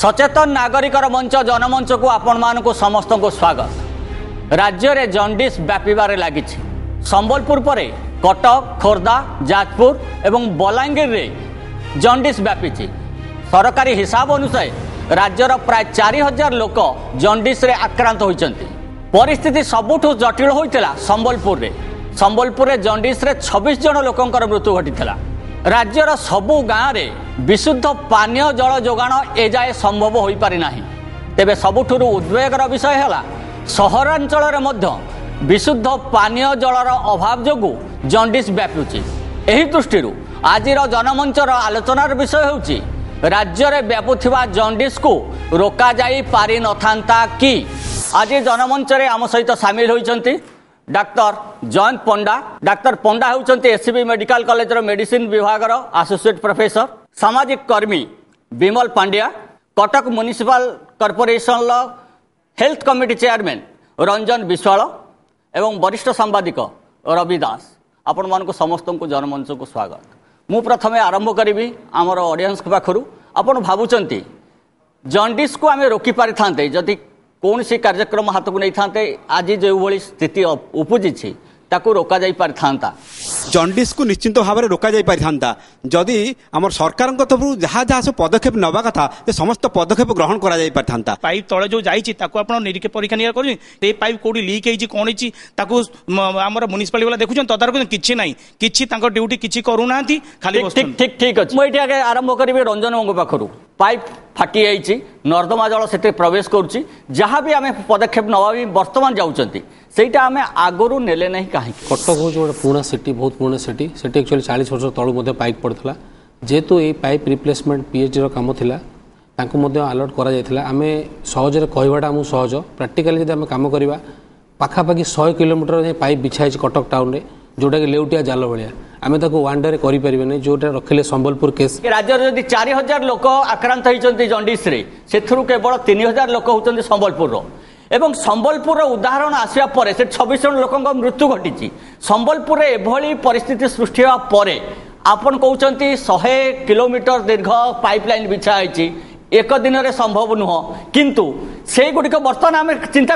सचेतन नागरिकर मंच जनमंच को आपण मानक समस्त को स्वागत। राज्य रे जंडिस व्यापीबार लगी संबलपुर पर कटक खोर्धा जाजपुर एवं बलांगीर रे जंडिस व्यापी। सरकारी हिसाब अनुसार राज्यर प्राय 4000 लोक जंडिस रे आक्रांत होइचंती। परिस्थिति सबुठु जटिल होइतला संबलपुर रे जंडिस रे 26 जन लोकंकर मृत्यु घटितला। राज्यर सबु गाँव में विशुद्ध पानीय जल जोगाण एजाए संभव हो पारि नाही। तेबे सबुठुर उद्वेगर विषय है सहरांचल में विशुद्ध पानीय जलर अभाव जोगु जंडिस व्यापुची। एही दृष्टि आजिर जनमंचर आलोचनार विषय होउची राज्य में व्यापुथिबा जंडिस को रोका जाई पारि नथांता कि। आज जनमंच रे आम सहित सामिल होइचंती डाक्टर जयंत पंडा। डाक्टर पंडा होउचंती एससीबी मेडिकल कॉलेज मेडिसिन विभाग एसोसिएट प्रोफेसर। सामाजिक कर्मी Bimal Pandya, Cuttack municipal corporation health committee chairman Ranjan Biswal एवं वरिष्ठ सांबादिक रवि दास। आपण मानक समस्त को जनमंच को स्वागत। मु प्रथमे आरंभ करी आमर ऑडियंस पाखु आपण भावुचंती जंडिस को आम रोकी पारि थांते जदि कौन सी कार्यक्रम हाथ को नहीं था आज जो भली स्थिति उपजी ताकू रोका जाई पारि थांता। जंडिस को निश्चिंत भाव में रोका जाई पारि थांता जदि आम सरकार तरफ जहाँ जहाँ सब पदक्षेप नवा कथा समस्त पदक्षेप ग्रहण करा जाई पारि थांता। पाइप तले जो जाइए निरीक्षण परीक्षा निरीक्षा कर पाइप कौटी लीक होती कौन होमर म्युनिसिपालिटी वाला देखुन तदारख किसी ना कि ड्यूटी किसी करूना खाली ठीक ठीक ठीक अच्छे। मुझे आरंभ करी रंजन पाखु पाइप फाटी जाइए नर्दमा जल से प्रवेश करुच्ची जहाँ भी आम पदक्षेप नवा भी वर्तमान जाऊँच ସେଇଟା ଆମେ ଆଗରୁ ନେଲେ ନାହିଁ କାହିଁକି? କଟକ ହେଉଛି ଗୋଟେ ପୁରୁଣା ସିଟି, ବହୁତ ପୁରୁଣା ସିଟି। ସେଠି ଆକ୍ଚୁଆଲି 40 ବର୍ଷ ତଳୁ ମଧ୍ୟ ପାଇପ୍ ପଡ଼ିଥିଲା। ଯେହେତୁ ଏଇ ପାଇପ୍ ରିପ୍ଲେସମେଣ୍ଟ ପିଏଚ୍ଡିର କାମ ଥିଲା ତାଙ୍କୁ ମଧ୍ୟ ଆଲର୍ଟ କରାଯାଇଥିଲା। ଆମେ ସହଜରେ କହିବାଟା ଆମକୁ ସହଜ, ପ୍ରାକ୍ଟିକାଲି ଯଦି ଆମେ କାମ କରିବା ପାଖାପାଖି 100 କିଲୋମିଟର ଯାଏଁ ପାଇପ୍ ବିଛା ହେଇଛି କଟକ ଟାଉନରେ ଯେଉଁଟାକି ଲେଉଟିଆ ଜାଲ ଭଳିଆ। ଆମେ ତାକୁ ୱାନ୍ ଡେରେ କରିପାରିବାନି ଯେଉଁଟା ରଖିଲେ ସମ୍ବଲପୁର କେସ୍। ରାଜ୍ୟରେ ଯଦି 4000 ଲୋକ ଆକ୍ରାନ୍ତ ହୋଇଛନ୍ତି ଜଣ୍ଡିସରେ ସେଥିରୁ କେବଳ 3000 ଲୋକ ହେଉଛନ୍ତି ସମ୍ବଲପୁରର। एवं संबलपुर उदाहरण आसिया परे से 26 जन लोक मृत्यु घटी। संबलपुर एभली परिस्थिति सृष्टि होगा परे आपन कहते 100 किलोमीटर दीर्घ पाइपलाइन बिछा एक दिन में संभव नुह किंतु से गुड़िक बर्तमान आम चिंता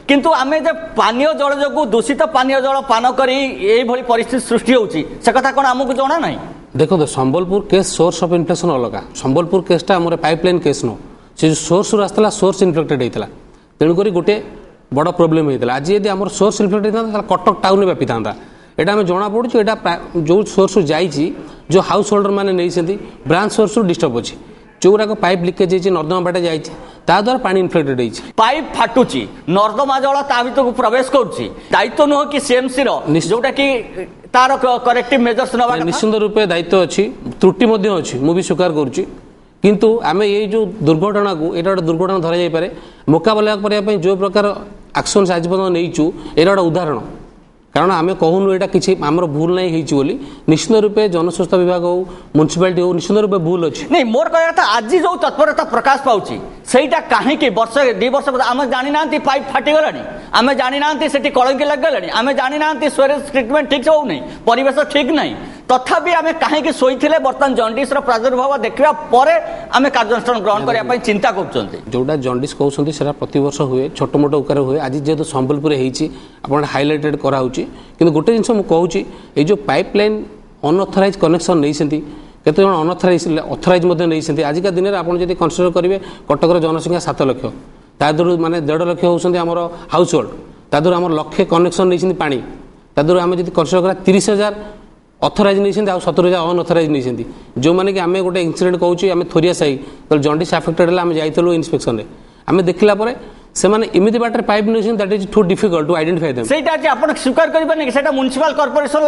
किंतु आम पानीय जल जो दूषित पानीय जल पान करी परिस्थिति सृष्टि होची से कथा कौन आमको जना ना। देखो Sambalpur case source of infection अलग। संबलपुर केसटा आम पाइपलाइन केस नुह से जो सोर्स आसला सोर्स इनफेक्टेड होता तेणुक गोटे बड़ प्रोब्लेम होता। आज यदि आम सोर्स इनफेक्टेड होता कटक टाउन में व्यापी था यहाँ आम जना पड़ू यहाँ जो सोर्स जाइए जो हाउस होल्डर मैंने नहीं ब्रांच सोर्स डिस्टर्ब अच्छी जो गुराक पाइप लिकेज होती नर्दमा बाटे जाद्वारा पानी इनफ्लेक्टेड होती पाइप फाटुची नर्दमा जल ता भर को प्रवेश करुच्ची दायित्व नुह कि सीएमसी जोटा कि तार करेक्टिव मेजर्स नवा निश्चित रूपे दायित्व अच्छी त्रुटि अच्छी मुझे स्वीकार करुच्ची किंतु आमे ये जो दुर्घटना को ये गोटे दुर्घटना धरा जाई पारे मुकाबला करने जो प्रकार एक्शन आज पर्यटन नहींचु ये गोटे उदाहरण कारण आम कहूनु यहाँ किसी आमर भूल नहीं बोली निश्चित रूपे जनस्वास्थ्य विभाग हो म्युनिसिपालिटी हो निश्चित रूपे भूल अच्छी नहीं मोर कह आज जो तत्परता प्रकाश पाऊँगी सहीटा कहीं वर्ष 2 वर्ष आम जानी ना पाइप फाटीगला आम जानी ना कलंकी लगे आम जानी ना स्वेरेज ट्रिटमेंट ठीक से होनी परिवेश ठीक नहीं तथापि आम कहीं शोले बर्तमान जंडिस प्रादुर्भाव देखा आम कार्यानुष्ठान ग्रहण करने चिंता करोटा जंडिस कहते हैं प्रत वर्ष हुए छोट मोट उकार हुए आज जेहेतु संबलपुर आप हाइलाइटेड कराऊँगी कि गोटे जिन मुझे ये जो पाइपलाइन अनअथराइज कनेक्शन नहीं केते जन अथराइज नहीं आजिका दिन में आपड़ जब कनसीडर करेंगे कटकर जनसंख्या 7 लाख तादूर माने 1.5 लाख होती आम हाउस होल्ड तादूर आम लक्षे कनेक्शन नहीं पानी तादूर आम जब कनसीडर करा 30,000 अथराइज नहीं 70,000 अनअथराइज नहीं जो मैंने कि आम गोटे इनसीडेंट कहूँ आम थोरिया साई तो जंडिस आफेक्टेड है आम जाइलु इन्स्पेक्शन आम देखला से माने इमिति बाटर पाइप नहीं that is too difficult to identify them सेटा जे आपण स्वीकार करिबने कि सेटा म्युनिसिपल कॉर्पोरेशन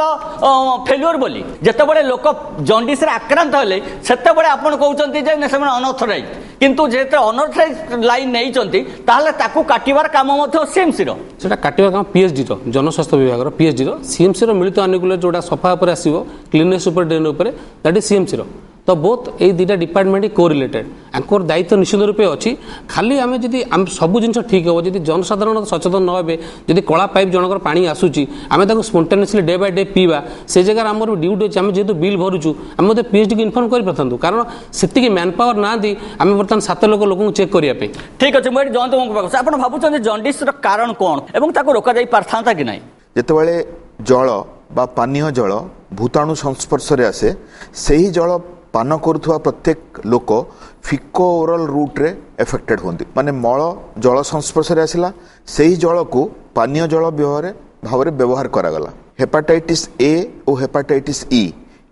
फेल्युअर बोली जते बडे लोक जंडिस रे आक्रांत होले सेते बडे आपण कहउचंती जे से अनऑथराइज किंतु जेते अनऑथराइज लाइन नहीं चंती ताहले ताकू काटिबार काम मथो सीएमसी रो सेटा काटिबार काम पीएचडी रो जनस्वास्थ्य विभाग रो पीएचडी रो सीएमसी रो मिलित अनुकूल जोडा सफा ऊपर आसीबो क्लीननेस ऊपर ड्रेन ऊपर दैट इज सीएमसी रो तो बोथ ये दुटा डिपार्टमेंट कोरिलेटेड आंकर दायित्व निश्चित रूपे अच्छी खाली आम जब सब जिन ठीक हे जब जनसाधारण सचेतन न हे जब कला पाइप जनकर पानी आसूची आम स्पोंटेनियसली डे बाय डे पीवा से जगह आम ड्यूटी अच्छे आम जेहतु बिल भरुचु आम पीएचडी को इनफर्म कर पारतु कारण से मैन पावर ना दी आम बर्तमान 7 लोक चेक करने। ठीक अच्छे मुझे जयंत आप भावुं जंडिस कारण कौन और रोक जा पारता कि ना जितेबाला जल बा पानीय जल भूताणु संस्पर्श आसे से ही जल पान करुवा प्रत्येक लोक फिको ओरल रूट रे एफेक्टेड होती माने मल जल संस्पर्श आसला से ही जल को पानीय जल भाव व्यवहार करागला। हेपाटाइटिस ए और हेपाटाइटिस ई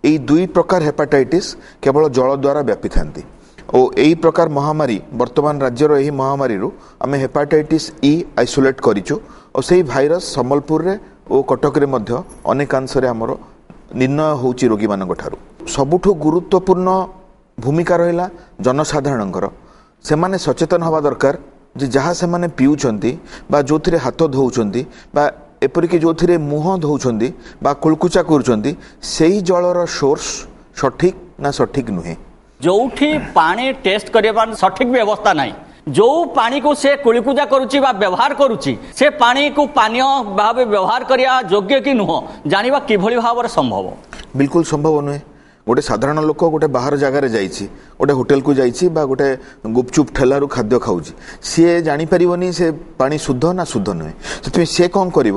यही 2 प्रकार हेपाटाइटिस केवल जल द्वारा व्यापी था और यही प्रकार महामारी वर्तमान राज्यर यही महामारी आम हेपाटाइटिस ई आइसोलेट करिचु और से भाइरस सम्बलपुर रे और कटक रे मध्य अनेकांश आमर निर्णय होची रोगी मानक ठारू सबुठु गुरुत्वपूर्ण भूमिका रहिला जनसाधारणଙ୍କର सेमाने सचेतन हवा दरकार जे जहाँ से माने पिउचंती बा जोथिरे हाथ धोउचंती बा एपरिक जोथिरे मुह धोउचंती बा कुलकुचा करूचंती सेही जलर सोर्स सठिक ना सठिक नुहे जोठी पानी टेस्ट करबा सठिक व्यवस्था नहीं जो पानी को से कुलिकुजा करुची बा व्यवहार करुची से पानी को पानीय भाव व्यवहार करिया योग्य कि नुह जानिबा किभली भाव संभव बिल्कुल संभव नुहे। गोटे साधारण लोक गोटे बाहर जगार जाइए गोटे होटेल को जाइए बा गोटे गुपचुप ठेलारू खाद्य खाऊँगी सी जानीपारे से पानी शुद्ध ना शुद्ध नुहे से कौन कर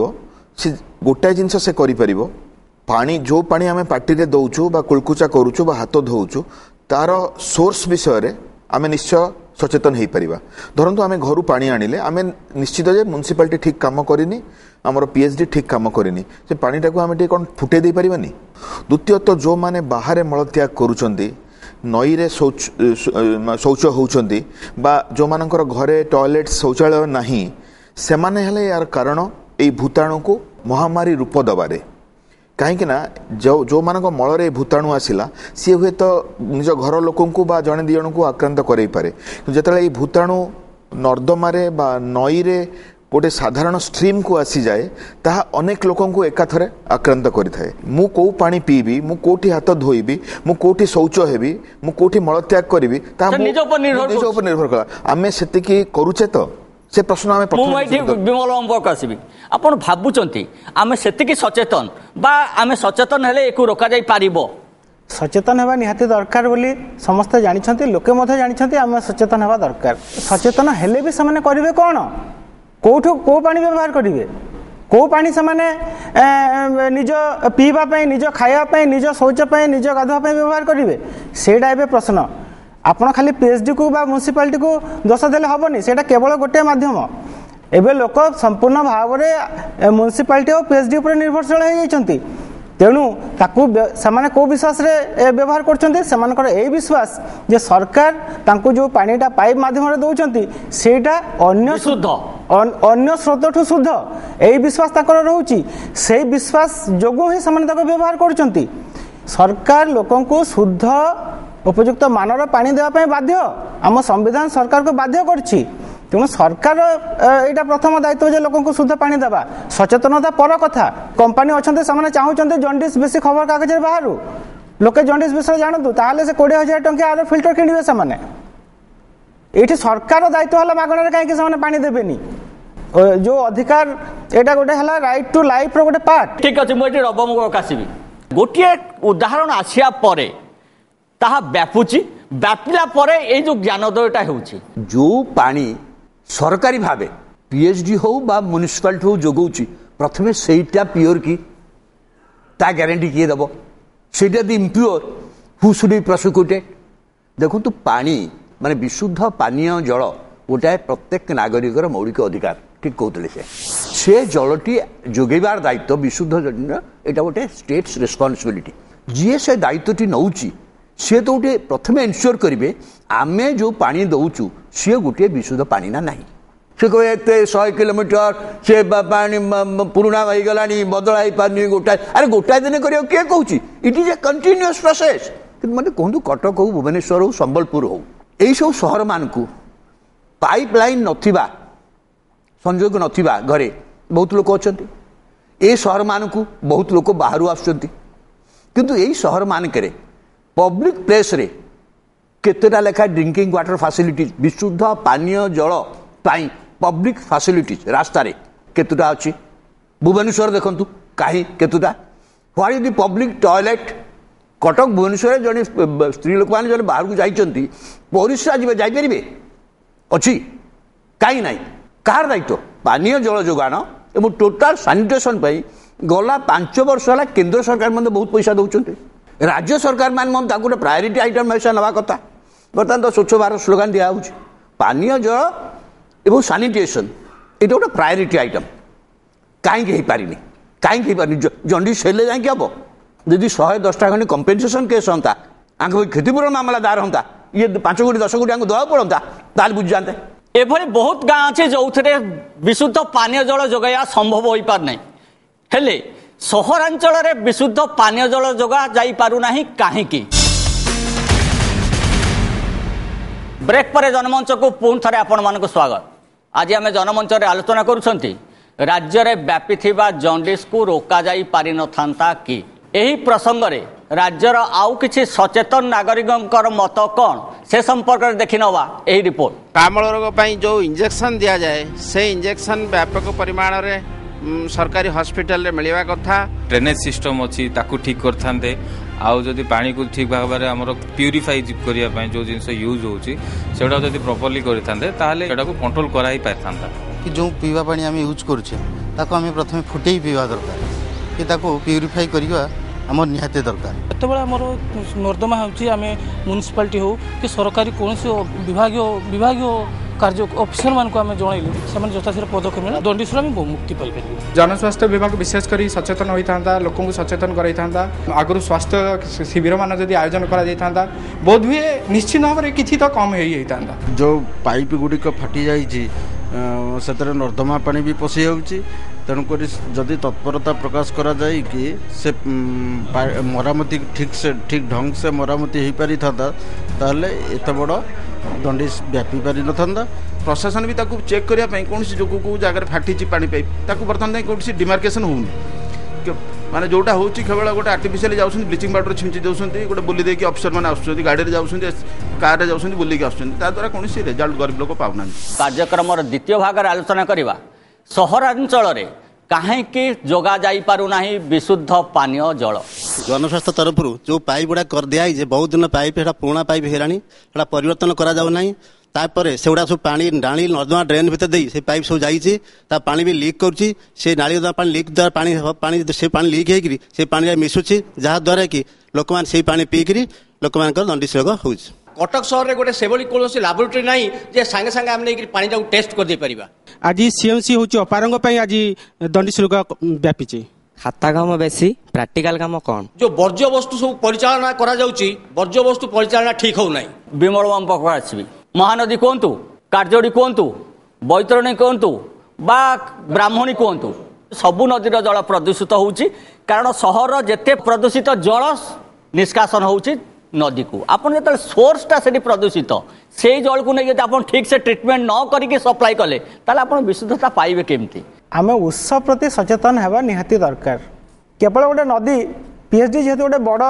गोटाए जिनस से कर पानी जो पानी आम पार्टी दौचु बा कुलकुचा करुचु बा हाथ धोचु तार सोर्स विषय आम निश्चय सचेतन हो पार धरतु आम घर पानी आनिले आम निश्चित जे म्युनिसिपालिटी ठीक काम करनी आमर पीएचडी ठीक काम करनी से पानीटा को आम टे कौन फुटे दे पारिबानी। द्वितीयतः जो माने बाहर मलत्याग करुचंती नई रे शौच होउचंती बा जो मानकर घरे टॉयलेट शौचालय नाही से माने हेले यार कारण ए भूताणु को महामारी रूप दबारे कहीं जो मान मल भूताणु आसला सी हुए तो निज घर लोक बा जड़े दी जन को आक्रांत करे पारे जिते भूताणु नर्दमारे बा नई रे गोटे साधारण स्ट्रीम को आसी जाए ताहा अनेक लोकों को एकाथरे आक्रांत करिथाए। मु को पानी पीबी मु कोठी हाथ धोइबी मु कोठी शौच हेबी मु कोठी मलत्याग करिबी ताहा निज उपर निर्भर कला आमे सेतिकी करूचे तो से प्रश्न आमे विमल अंबक आसबी आपण भाबुचंती आमे सेतिकी सचेतन बा आमे सचेतन हेले एको रोका जाई पारिबो सचेतन होगा निहाती दरकार बोली समस्ते जानिछंती लोके मधे जानिछंती आमे सचेतन होगा दरकार सचेतन हेले भी समाने करिवे कोन कोठो को पानी व्यवहार करिवे को पानी समाने निज पीवा पे निज खाया पे निज शौच पे निज गाधुआ पे व्यवहार करिवे सेडा एबे प्रश्न आपण खाली पीएचडी को बा म्युनिसिपालिटी को दोष देले हबनी सेटा केवल गोटे माध्यम एबे लोक संपूर्ण भाव में म्युनिसिपालिटी और पीएचडी पर निर्भरशील हो जाइछंती तेणु ताकू सेमाने को विश्वास रे व्यवहार करछंती सेमानकर ए विश्वास जे सरकार तांकू जो पानीटा पाइप माध्यम रे दउछंती सेटा अन्य शुद्ध अन्य स्रोतठु शुद्ध ए विश्वास ताकर रहउची से विश्वास जोगो ही सेमाने ताको व्यवहार करछंती सरकार लोकन को शुद्ध उपयुक्त मानर पानी देवा बाध्य आम संविधान सरकार को बाध्य करछि तेणु सरकार यहाँ प्रथम दायित्व जे लोक शुद्ध पानी देवा सचेतनता पर कथा कंपानी अच्छा से चाहते जंडिस बेसी खबर कागज बाहर लोके जंडिस विषय जानतु ताहले से 20,000 टंका आर फिल्टर किणवे से सरकार दायित्व है मागणार कहीं पानी देवेनी जो अधिकार यहाँ गोटे है राइट टू लाइफ गोटे पार्ट ठीक अच्छे मुझे रबमुख आसबि गोटे उदाहरण आसिया परे ताहा व्यापुची व्यापिला परे ए जो ज्ञानोदयटा होउची जो पानी सरकारी भावे पीएचडी हो बा म्युनिसिपालिटी हो जोगौची प्रथमे सेटा प्योर की ता ग्यारंटी किए दबो सेटा the impure who should be prosecuted देखो तो पानी माने विशुद्ध पानीय जल गोटाए प्रत्येक नागरिकर मौलिक अधिकार ठीक कहते से जलटी जोगेबार दायित्व विशुद्ध एटा गोटे स्टेट्स रेस्पॉन्सिबिलिटी जी से दायित्वटी नौची सी तो गोटे प्रथम एनश्योर करेंगे आमे जो पानी दौचु सी गोटे विशुद्ध पानी ना नहीं से कहे एत 100 किलोमीटर से पानी पुराना हो गला बदल पानी गोटाए अरे गोटाए दिन कर किए कहूँ it is a continuous process मैंने कहूँ कटक हो भुवनेश्वर हो संबलपुर हो यही सब सहर मान को पाइप लाइन नथिबा संजोग नथिबा घरे बहुत लोक अच्छा ये सहर मान को बहुत लोक बाहर आसुँच किंतु यही सहर मानकरे पब्लिक प्लेस रे केतेटा लेखा ड्रिंकिंग वाटर फैसिलिटीज विशुद्ध पानीय जल पाई पब्लिक फैसिलिटीज रास्ता रे केतेटा अछि भुवनेश्वर देखंतु काहे केतेटा what is the public toilet Cuttack Bhubaneswar जने स्त्री लोक माने जने बाहर को जाइचंती परिस्रा जीवे जाई परिबे अछि काई नाही कार दायित्व पानीय जल जोगाण एवं टोटाल सानिटेशन पाई गला 5 वर्ष है केंद्र सरकार मतलब बहुत पैसा दौरान राज्य सरकार मान गोटे प्रायोरीटी आइटम हिसाब नवा कथा बर्तमान तो स्वच्छ भारत स्लोगान दिया पानीय जल एवं सानिटेशन ये गोटे प्रायोरीटी आइटम कहीं पारिनी कहीं पारि जंडिस हेले जाकि हम यदि 110टा खंड कंपेनसेशन केस होता आगे क्षतिपूरण मामलादार होता ये 5 कोटी 10 कोटी दवा पड़ता ताल बुझी जाते एभली बहुत गाँ अच्छे जो विशुद्ध पानीय जल जोगाइवा संभव हो पार नहीं हेले सहरांचल रे विशुद्ध पानीय जल जोगा जाई पारु नाही काहेकि ब्रेक पर जनमंच को पुणी थे आपण मानक स्वागत आज आम जनमंच रे आलोचना करुछंती राज्य रे व्यापी थिबा जंडिस को रोका जाई पारि नथांता कि एही प्रसंग रे राज्यर आउ किछि सचेतन नागरिकंकर मत कौन से संपर्क में देखि नवा एही रिपोर्ट कामल रोग पई जो इंजेक्शन दिया जाए से इंजेक्शन व्यापक परिमाण रे सरकारी हॉस्पिटल रे मिलवा कथा ड्रेनेज सिस्टम अच्छी ताकू ठीक करते आउ जदि पानी को ठीक भाव में आम प्यूरीफाई करने जो जिन यूज होगा जब प्रॉपर्ली करते कंट्रोल कराई पारि कि जो पीवा पानी आम यूज करुचे आम प्रथम फुटे पीवा दरकार कि प्यूरीफाई करवा आम निहाती दरकार जो नर्दमा होम म्यूनिसिपालिटी हो कि सरकारी कौन विभाग कार्य ऑफिसर मान को जनइलु से यथाशीघ्र पदक्षेप मिले दंडिस मुक्ति पाई जनस्वास्थ्य विभाग विशेषकर सचेतन होता लोक सचेतन कराइता आगु स्वास्थ्य शिविर मान जब आयोजन कर बोध हुए निश्चित भाव में किसी तो कम होता जो पाइप गुड़िक फाटी जाइए नर्दमा पानी भी पशि जाऊँगी तेणुक जदि तत्परता प्रकाश करा जाए कि से मरामती ठीक ढंग से मरामती हो पारि था ताले एत बड़ दंडिस व्यापी पारि न प्रशासन भी ताकू चेक करने कौन जो को जगह फाटी पानी पाइप ताकू बर्तमान कौन डिमार्केशन होनी माने जोटा हो केवल गोटे आर्टिफिशियल जाऊँ ब्लीचिंग पाउडर छिंची दौरान गोटे बुली देखिए अफिसर मैंने आसुँच गाड़ी जाऊँ कार रे जाऊँ बुलिक आसुँच कौन रेजल्ट गरीब लोक पाऊना कार्यक्रम द्वितीय भाग आलोचना करवा सहरांचल रे कहीं जोगा जाई पारु नाही विशुद्ध पानीय जल जनस्वास्थ्य तरफ जो पाइप गुड़ा कर दिखाई बहुत दिन पाइप पुराना पाइप है परिवर्तन करा जाऊ नहीं तापर से गुड़ा सब पानी नाली नर्दमा ड्रेन भीतर दे से पाइप सब जाइए पानी भी लीक करुच्ची से नाली पानी लीक द्वारा पानी से पानी लीक होगी से पानी मिसुची जहाद्वारा कि लोक मैंने से पानी पीकरी लोक मान दंडिस रोग हो कटक सहर में गोटे से कौन लाबोरेटरी ना जे सांगे सांगे आम नहीं पानी जाऊ टेस्ट कर दे परिबा आज सीएमसी हूँ अपारंग आज दंडिस रोग व्यापी खाता काम बेसी प्रैक्टिकल काम कौन जो वर्ज्य वस्तु सब परिचालना करा जाउची वर्ज्य वस्तु परिचालना ठीक हो नहीं विमल बाम पाख आसबि महानदी कहतु कार्जोड़ी कहतु बैतरणी कहतु बा ब्राह्मणी कहतु सबु नदीर जल प्रदूषित होउची कारण सहर जेते प्रदूषित जल निष्कासन होउची नदी को आपन जो सोर्सटा से प्रदूषित से जल को नहीं आप ठीक से ट्रिटमेंट न करके सप्लाई कले ताले आप विशुद्धता पाइबे केमती आम उत्स प्रति सचेतन होगा निहाती दरकार केवल गोटे नदी पीएचडी जेहेतु गोटे बड़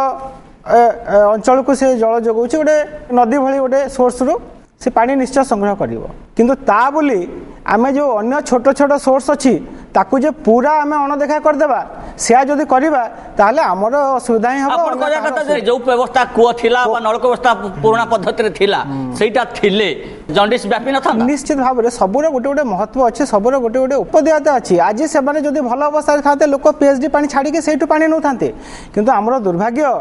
अंचल को से जल जोगाऊँ गोटे नदी भली गोटे सोर्स रु से पानी निश्चय संग्रह करिवो किंतु ता बोली आमे जो अन्य छोट छोट सोर्स अच्छी ताकू जे पूरा आमे अणदेखा करदेबा से जदि करबा ताहले हमर असुविधा ही हबो अपन कया कथा जे जो व्यवस्था कुआ थिला बा नलक व्यवस्था पुराना पद्धति रे थिला सेटा थिले जंडिस व्यापी न था निश्चित भाव रे सबुर गोटे गोटे महत्व अछि सबुर गोटे गोटे उपदेयता अछि आज से माने जदि भल अवस्था थाते लोक पीएचडी पानी छाडी के सेटु पानी न थाते किंतु हमर दुर्भाग्य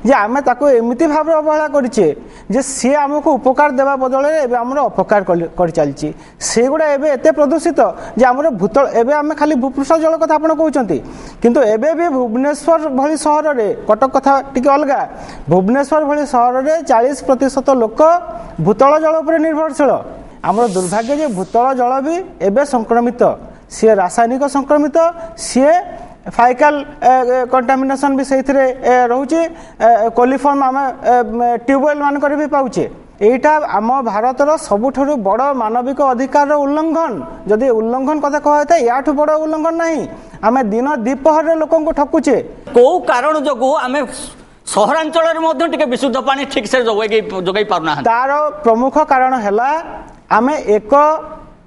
जे आमे ताकू एमिति भाव रे अवहेला करिचे जे से हमको उपकार देबा बदले एबे हमर अपकार कर चलची से गुडा एबे एते प्रदूषित जे हमर भूतल एबे आमे खाली भूपृष्ठ जल कथा आपण कहउचंती किंतु एबे भी भुवनेश्वर भली सहर रे कटक कथा टिके अलगा भुवनेश्वर भली सहर रे 40% लोक भूतल जल उपर निर्भरशील हमर दुर्भाग्य जे भूतल जल भी एबे संक्रमित सी रासायनिक संक्रमित सी फाइकल कंटामिनेशन भी से रोचे कोलिफॉर्म आम ट्यूबवेल मान भी पाचे एटा आम भारतर सबुठु बड़ मानविक अधिकार उल्लंघन जदि उल्लंघन कथा कहता याठू बड़ उल्लंघन नहीं आम दिन द्विपहर लोक ठकुचे कौ कारण जो आम ସହରାଞ୍ଚଳରେ ମଧ୍ୟ ଟିକେ ବିଶୁଦ୍ଧ ପାଣି ଠିକ ସେ ଯୋଗାଇ ପାରୁନାହାନ୍ତି। ତାର ପ୍ରମୁଖ କାରଣ ହେଲା ଆମେ ଏକ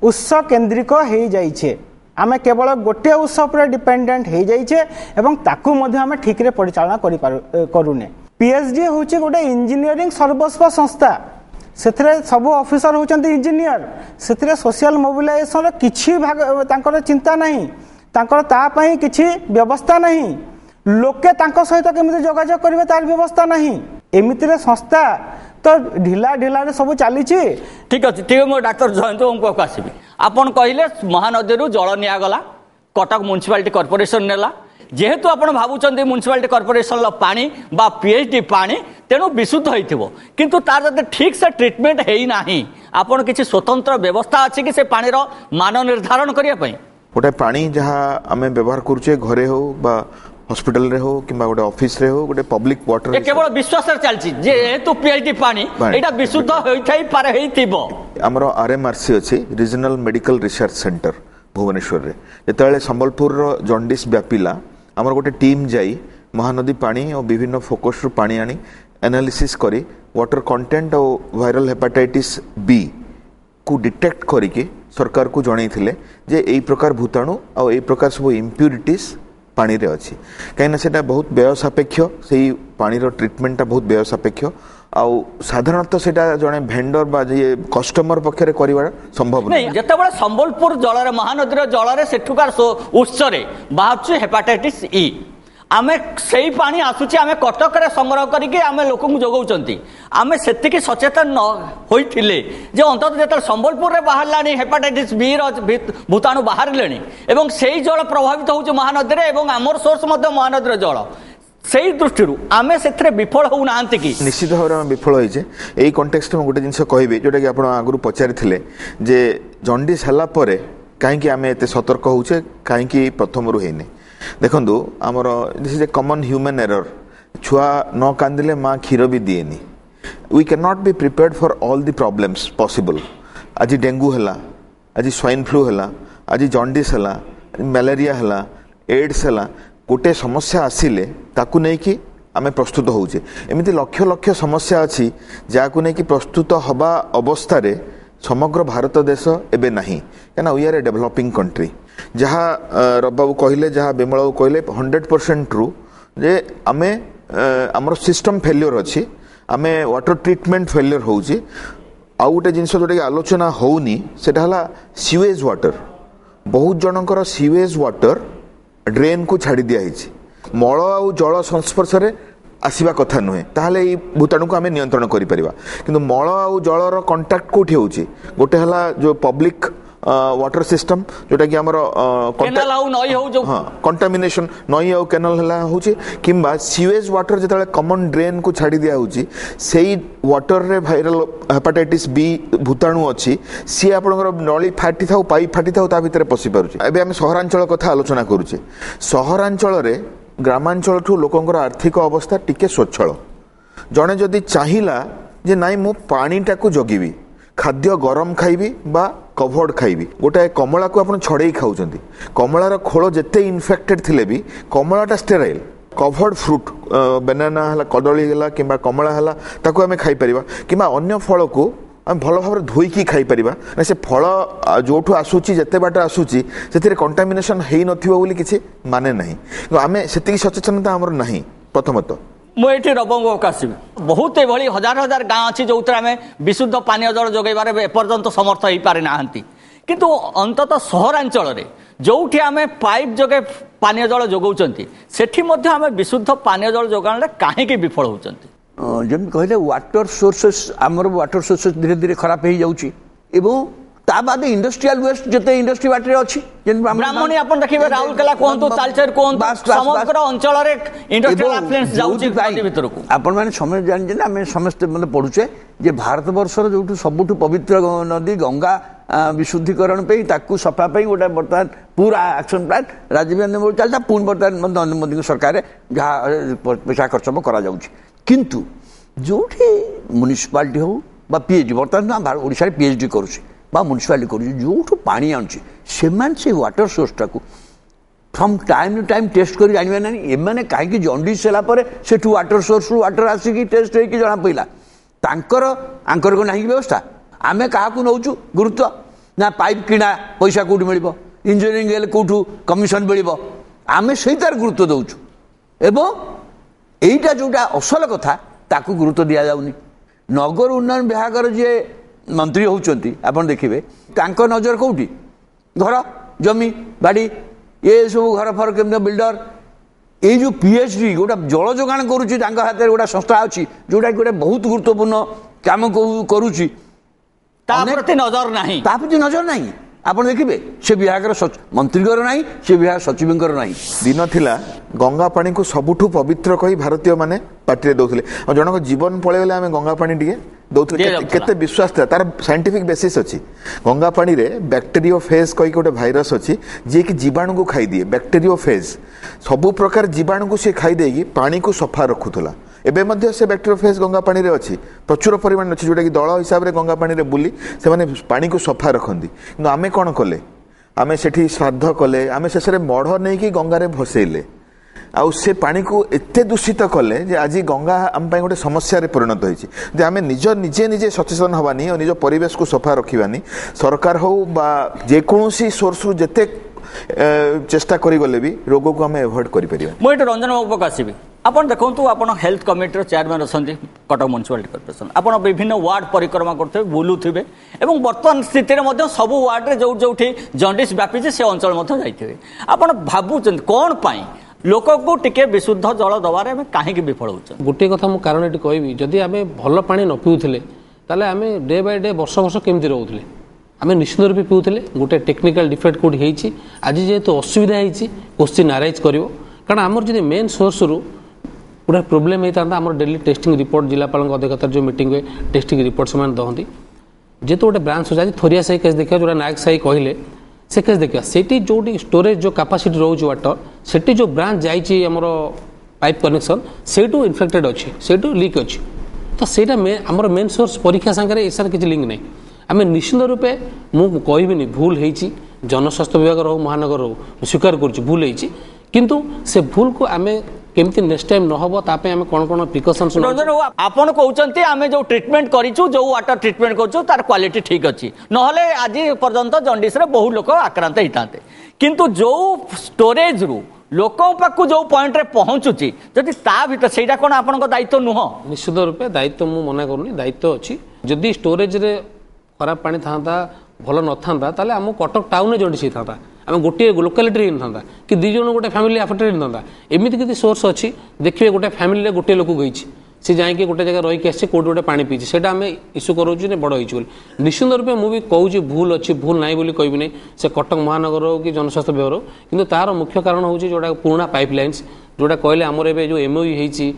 ଉତ୍ସ କେନ୍ଦ୍ରିକ ହେଇଯାଇଛେ, ଆମେ କେବଳ ଗୋଟିଏ ଉତ୍ସ ଉପରେ ଡିପେଣ୍ଡେଣ୍ଟ ହେଇଯାଇଛେ ଏବଂ ତାକୁ ମଧ୍ୟ ଆମେ ଠିକରେ ପରିଚାଳନା କରୁନେ। ପିଏଚଡି ହେଉଛି ଗୋଟେ ଇଞ୍ଜିନିୟରିଂ ସର୍ବସ୍ୱ ସଂସ୍ଥା, ସେଥିରେ ସବୁ ଅଫିସର ହେଉଛନ୍ତି ଇଞ୍ଜିନିୟର, ସେଥିରେ ସୋସିଆଲ ମୋବିଲାଇଜେସନର କିଛି ଭାଗ ତାଙ୍କର ଚିନ୍ତା ନାହିଁ, ତାଙ୍କର ତା ପାଇଁ କିଛି ବ୍ୟବସ୍ଥା ନାହିଁ, ଲୋକେ ତାଙ୍କ ସହିତ କେମିତି ଯୋଗାଯୋଗ କରିବେ ତାର ବ୍ୟବସ୍ଥା ନାହିଁ। ଏମିତିରେ ସଂସ୍ଥା ତ ଢିଲାରେ ସବୁ ଚାଲିଛି। ଠିକ ଅଛି, ଠିକ ମୁଁ ଡାକ୍ତର ଜୟନ୍ତ ବାବୁଙ୍କୁ ଆସିବି। ଆପଣ କହିଲେ ମହାନଦୀରୁ ଜଳ ନିଆଗଲା, କଟକ ମ୍ୟୁନିସିପାଲିଟି କର୍ପୋରେସନ ନେଲା, ଯେହେତୁ ଆପଣ ଭାବୁଛନ୍ତି ମ୍ୟୁନିସିପାଲିଟି କର୍ପୋରେସନର ପାଣି ବା ପିଏଚଡି ପାଣି ତେଣୁ ବିଶୁଦ୍ଧ ହେଇଥିବ, କିନ୍ତୁ ତାର ଯଦି ଠିକ ସେ ଟ୍ରିଟମେଣ୍ଟ ହେଇନାହିଁ, ଆପଣ କିଛି ସ୍ୱତନ୍ତ୍ର ବ୍ୟବସ୍ଥା ଅଛି କି ସେ ପାଣିର ମାନ ନିର୍ଦ୍ଧାରଣ କରିବା ପାଇଁ? ଗୋଟେ ପାଣି ଯାହା ଆମେ ବ୍ୟବହାର କରୁଛେ ଘରେ ହଉ ବା हॉस्पिटल रे हो कि गोटे ऑफिस रे हो गोटे पब्लिक वाटर केवल विश्वास चलछि जेहेतु पीएचडी पानी एटा विशुद्ध होइथाई पारे हेइथिबो। हमरो आरएमआरसी अछि regional medical research centre Bhubaneswar रे जेतले संबलपुर रो जॉन्डिस व्यापिला हमर गोटे टीम जाई महानदी पानी और विभिन्न फोकस रु पानी आनी एनालिसिस करी वाटर कंटेंट और वायरल हेपाटाइटिस बी को डिटेक्ट करिके सरकार को जणैथिले जे एई प्रकार भूताणु और एई प्रकार सब इम्प्यूरिटीज पानी रे अछि कहीं सेटा बहुत व्यय सापेक्ष से पानी रो ट्रीटमेंटा बहुत व्यय सापेक्ष आउ साधारणतः सेटा जने भेंडर बा ये कस्टमर पक्षरे करिवा संभव नहीं। जतबे संबलपुर जल रे महानदी रो जल रे सेठुकार उत्स रे बाहर हेपाटाइटिस ई आमे सेही पानी आसुची आमे कटक रे संग्रह करिके आमे लोक को जोगौचंती आमे सेतिकी सचेतन न होइथिले जे अंतत जेतल संबलपुर रे बाहरलानी हेपाटाइटिस बी रो भूताणु बाहरलेनी एवं सेही जल प्रभावित होउची महानदी रे एवं हमर सोर्स मध्ये महानदी रे जल सेही दृष्टि आमे सेथरे विफल हो नांती की निश्चित भाव में विफल होइछे। एई कॉन्टेक्स्ट में गोटे जिंस कहबे जोटा कि आपण आगरु पचारिथिले जे जॉन्डिस हला परे काहे कि आमे एते सतर्क होउछे काहे कि प्रथम रु हेने देखंदु हमर this is a common human error छुआ न कांदिले मां खीर भी दिएनी we can not be prepared for all the problems possible. आज डेंगू हला आज स्वाइन फ्लू हला आज जॉन्डिस हला मलेरिया हला एड्स हला गोटे समस्या आसिले ताकू नहीं कि आमे प्रस्तुत होउचे एमिति लक्ष लक्ष समस्या अछि जाकू नहीं कि प्रस्तुत हवा अवस्था रे समग्र भारत देश एबे नहीं कहना we are a developing country जहाँ रबाबू कहले जहाँ बिमलबाबू कहले 100% ट्रू जे आमे आमर सिस्टम फेल्योर अच्छी आमे वाटर ट्रीटमेंट फेल्योर होउची आउ गोटे जिनस जोटा आलोचना होउनी सेटा हला सीवेज वाटर बहुत जनकर सीवेज वाटर ड्रेन को छाड़ी दिया मल आउ जल संस्पर्श रे आसवा कथा नुहे ताहले ई भूताणु को आमे नियंत्रण करि परिबा किंतु मल आउ जलर कांटेक्ट कोठी होउची गोटे हला जो पब्लिक वाटर सिस्टम जोटा कि हमर केनाल आउ नई हो जो कंटामिनेशन नई आउ केनाल हला होची किंबा सीवेज वाटर जेतले कॉमन ड्रेन को छाड़ी दिया होची सेही वाटर रे वायरल हेपाटाइटिस बी भूताणु अछि सी आपनकर नळी फाटी थाउ पाइप फाटी थाउ ता भितरे पसि पारुची। एबे हम सहरांचल कथा आलोचना करूचे सहरांचल रे ग्रामांचल ठू लोकंकर आर्थिक अवस्था टिके स्वच्छल जणे जदि चाहिला जे नाइ मु पानीटा को जगिबी खाद्य गरम खाइबी बा कवर्ड खाइबी गोटे कमला को आपण छड़ेई खाउचंती कमलार खोल जेते इन्फेक्टेड थिले भी कमलाटा स्टेराइल कवर्ड फ्रूट बनाना हला कदली हला किंबा कमला हला ताको हमें खाई परिबा किंबा अन्य फल को आम भल भाव धोईकी खाई परिबा ना से फल जोठू आसुची जेते बाट आसुची सेतिरे कंटामिनेशन हेई नथिबो बोली किछि माने नाही आमे सेतिकी सचेतनता हमर नाही। प्रथमतः मुझे रबंग आसबि बहुत एभली हजार हजार गाँ अच्छी जो आम विशुद्ध पानीय जल जोगाइबार एपर्यंत समर्थ हो पारि नाहांती किंतु अंततः सहरांचल रे जोठी आम पाइप जोगे पानीय जल जोगाउचंती सेठी मध्य आम विशुद्ध पानीय जल जोगाण काहेकि विफल होउचंती जमी कहले वाटर सोर्सेस आमर वाटर सोर्सेस धीरे धीरे खराब हो जाउची एवं ता बाद इंडस्ट्रियल वेस्ट जते इंडस्ट्री वाटर अछि जेन ब्राह्मणी अपन देखिबे राउरकेला कोहंतु तालचेर कोहंतु समग्र अंचल रे इंडस्ट्रियल एफ्लुएंस जाउची पानी भीतर को अपन माने समय जानि जे हमें समस्त मतलब पढुचे जे भारत वर्षर जोटु सबुठु पवित्र नदी गंगा विशुद्धीकरण पे ताकू सफा पे गोटे बर्तमान पूरा एक्शन प्लान राजीव गांधी मोर चलता पूर्ण बर्तमान नरेंद्र मोदी सरकार जहाँ पैसा खर्च करा जाउची किंतु जोठी म्युनिसिपालिटी हो बा पीएचडी बर्तमान ओडिशा रे पीएचडी करूची बा म्युनिसिपालिटी करूची जोठु पानी आउची सेमान से वाटर सोर्स टाकू from time to time test कर जानवे ना एमाने कहीं जंडिस है सेठू वाटर सोर्स वाटर आसिक टेस्ट होगी जना पड़ा तांकर आंकर को नहीं व्यवस्था आमे क्या नौचु गुरुत्व ना पाइप किणा पैसा कौट मिल इंजीनियरिंग हेल्ले कौटू कमिशन मिल आमे से तार गुरुत्व दौचु एवं यहीटा जोटा असल कथा ताकू गुरुत्व दि जाऊनी नगर उन्नयन विभाग जी मंत्री होती आप देखिए नजर कौटी घर जमी बाड़ी ये सब घर फर केम बिल्डर ये जो पीएचडी गोटा जल जोगाण करुच्ची हाथ में गोटा संस्था अच्छी जोटा गोटे बहुत गुरुत्वपूर्ण काम करुच्ची नजर नहीं आप देखिए से विभाग मंत्री ना से विभाग सचिव ना दिन थिला गंगा पानी को सबुठू पवित्र कही भारतीय माने पार्टी दौले जनक जीवन पलैगले आम गंगा पानी टे दौले केते विश्वास था तार साइंटिफिक बेसिस अच्छी गंगा पानी रे बैक्टेरियोफेज कही गोटे भाइरस अच्छी जी कि जीवाणु को खाईदिए बैक्टेरियोफेज सबु प्रकार जीवाणु को सी खाईदे पानी को सफा रखुला एबे मध्य से बैक्टेरियोफेज गंगा पानी रे अच्छी प्रचुर परिमाण अच्छी जोटा कि दल हिसाब से गंगा पानी रे बुली से पानी को सफा रखती कि आमे कौन कले आमे सेठी श्राद्ध कले आमे शेष मढ़ नहीं कि गंगारे भसेले आउ से पानी को एते दूषित कले जे आज गंगा आम गोटे समस्या परिणत होती आम निजे निजे सचेतन हवानी और निज परिवेश को सफा रखिबानी सरकार हो बा जेकोसी सोर्स रु जेते चेष्टा करिगले भी रोग को आम एवॉइड करि परिबा। मु एटा रंजन बाबू को आसीबी आपण देखंतु आपण हेल्थ कमिटी चेयरमैन अछंती कटक म्युनिसिपालिटी कॉर्पोरेशन आपण विभिन्न वार्ड परिक्रमा करथे बुलुथिबे एवं वर्तमान स्थिति रे मध्ये सब वार्ड रे जोठी जंडिस व्यापी से अंचल मध्ये जाइथिबे आपण भाबुचन कोन पाई लोक को टिके विशुद्ध जल दबारे में कहीं विफल हो गोटे कथा मु कारण ये कहबी जदि आम भल पानी न पिउथिले ताले आम डे बाय डे वर्ष वर्ष केमती रोथले आम निश्चित रूपे पिउथिले गोटे टेक्निकल डिफेक्ट कोड होईची आज जेहेतु असुविधा होईची क्वेश्चन आराइज करिवो कारण आमर जदि मेन सोर्स रु पूरा प्रोब्लेम होता आम डेली टेस्टिंग रिपोर्ट जिलापाल अध्यक्षता जो मीटिंग हुए टेस्टिंग रिपोर्ट से दहती जेहेतु गोटे ब्रांच हो थोरिया साही केस देखा जो नायक साही कहले से केस देखा से जो स्टोरेज जो कैपेसिटी रोज वाटर से जो ब्रांच जाइए आमर पाइप कनेक्शन से इनफेक्टेड अच्छी से लीक अच्छी तो ସେଇଟା ଆମର मेन सोर्स परीक्षा सागर एसार किसी लिंक नहीं आम निश्चित रूपे मुझे कहबी भूल होती जनस्वास्थ्य विभाग रो महानगर रो स्वीकार कर भूल होती किंतु से भूल को आम केमती नेक्स्ट टाइम न हो तापे आम कौन कौन प्रिकॉशंस आपन कहउचंती आमे जो ट्रीटमेंट करिचु जो वाटर ट्रीटमेंट करचु तार क्वालिटी ठीक अछि नहले आज पर्यंत जंडिस रे बहुत लोक आक्रांत हितांते किंतु जो स्टोरेज रु लोक पाकु जो पॉइंट रे पहुंचुची जदि ता भीतर सेटा कोन आपन दायित्व नुह निश्चित रूपे दायित्व मु मना करूनी दायित्व अछि जदि स्टोरेज रे खराब पानी थांता भल न थांता ताले हम कटक टाउन जंडिस थांता आम गोटे लोकालिटी था कि दी जन गोटे फैमिली आफेक्टेड था एमती किसी सोर्स अच्छी देखिए गोटे फैमिली गोटे लोक गई सी जाकि गोटे जगह रही आसी कौट गोटे पानी पीछे से आम इश्यू करोचे बड़ हो निश्चित रूपे मुझे कहूँ भूल अच्छी भूल ना बोली कहबी नहीं से कटक महानगर हो कि जनस्वास्थ्य विभाग हो कि तार मुख्य कारण हूँ जोटा पुराना पाइपलाइन्स जोटा कहले आमर ए जो एमओयू होती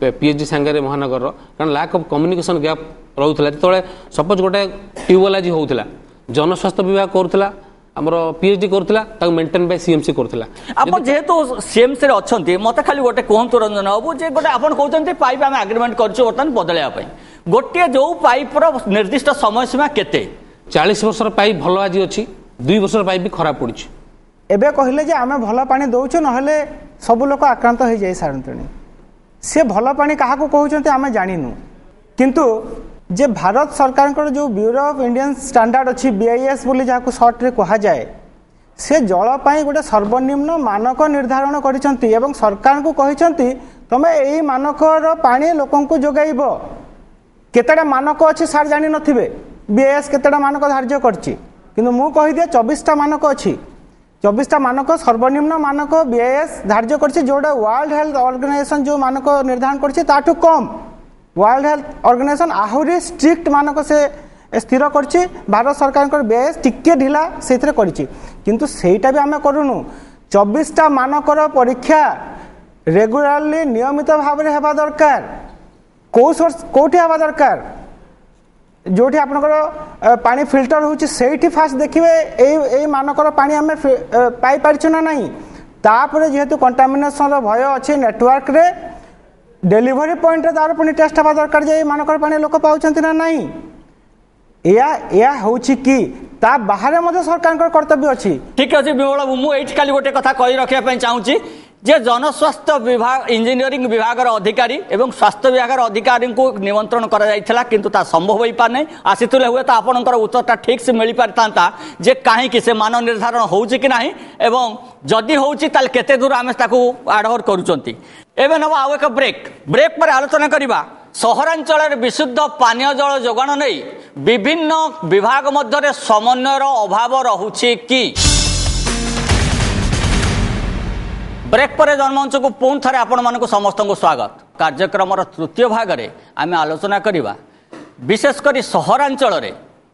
पीएचडी सांगे महानगर कारण लैक ऑफ कम्युनिकेशन गैप रोला जो सपोज गोटे ट्यूबवेल आज होता जनस्वास्थ्य विभाग करूला आमर पीएचडी करूला मेंटेन बाय सीएमसी करूला आप जेहेतु सीएमसी रे अछंती मते खाली गोटे कहंतु रंजन बाबू जे गोटे आपन कहउचंती पाइप आम एग्रीमेंट करछु वर्तमान बदलया पई गोटे जो पाइप रो निर्दिष्ट समय सीमा केते 40 वर्षर पाइप भल आज अछि 2 वर्षर पाइप भी खराब पड़छि एबे कहले जे आमे भल पानी दउछु नहले सब लोक आक्रांत हो जाय सारंतणी से भल पानी काहा को कहउचंती आमे जानिनु किंतु जे भारत सरकार जो ब्यूरो ऑफ इंडियन स्टैंडर्ड अच्छी बीआईएस बोली जहाँ सर्ट रे कहा जाए से जल पाई गोटे सर्वनिम्न मानक निर्धारण करिसंती एवं सरकार को कहिसंती तमे एही मानकर पानी लोकन को जोगाइब केतेटा मानक अच्छी सार जानि नथिबे बीआईएस केतेटा मानक धार्य करछि किंतु मु कहि दिए 24टा मानक अच्छी 24टा मानक सर्वनिम्न मानक बीआईएस धार्य करछि जोडा वर्ल्ड हेल्थ ऑर्गेनाइजेशन जो मानक निर्धारण करछि ताठू कम वर्ल्ड हेल्थ ऑर्गेनाइजेशन आहुरी स्ट्रिक्ट मानक से स्थिर करछि भारत सरकार बेस टिके ढिला से किंतु सेटा भी आम करूनु 24टा मानकर परीक्षा रेगुलारली नियमित भाव में हेबा दरकार को सोर्स कोठी हेबा दरकार जोठी आपनकर पानी फिल्टर होछि सेठी फास्ट देखिबे ए मानकर पानी आम पाई पारछु ना नहीं तापर जेहेतु कंटामिनेशन रो भय अछि नेटवर्क रे डेलीवरी पॉइंट तार पुणी टेस्ट हवा दरकार जे मानकर पानी लोक पाउछंती ना नहीं या होछि कि ତା ବାହାରେ ମଧ୍ୟ ସରକାରଙ୍କର କର୍ତ୍ତବ୍ୟ ଅଛି। ঠিক আছে বিমল বাবু, মু এইটি খালি গোটে কথা কই রাখিবা চাহুছি যে জনস্বাস্থ্য বিভাগ ইঞ্জিনিয়রিং বিভাগের অধিকারী এবং স্বাস্থ্য বিভাগের অধিকারী নিমন্ত্রণ করা যাইছিলা, কিন্তু তা সম্ভব হয়ে পারে নাই। আসিলে হুয়ে তো আপনার উত্তরটা ঠিক সে মিলি পারিথান্তা যে কাহিঁকি সে মান নির্ধারণ হচ্ছে কি না, এবং যদি হচ্ছে তাহলে কেতে দূর আমি তাকে আডভর করুচন্তি। এবে নেব আউ এক ব্রেক পরে আলোচনা করিবা সহরাঞ্চলের বিশুদ্ধ পানীয় জল যোগাণ নেই বিভিন্ন বিভাগ মধ্যে সমন্বয়ের অভাব রহুছি কি। ব্রেক পরে জনমঞ্চকু পুଣି ଥରେ ଆପଣମାନଙ୍କୁ ସମସ୍ତଙ୍କୁ ସ୍ୱାଗତ। କାର୍ଯ୍ୟକ୍ରମର ତୃତୀୟ ଭାଗରେ ଆମେ ଆଲୋଚନା କରିବା ବିଶେଷ କରି ସହରାଞ୍ଚଳରେ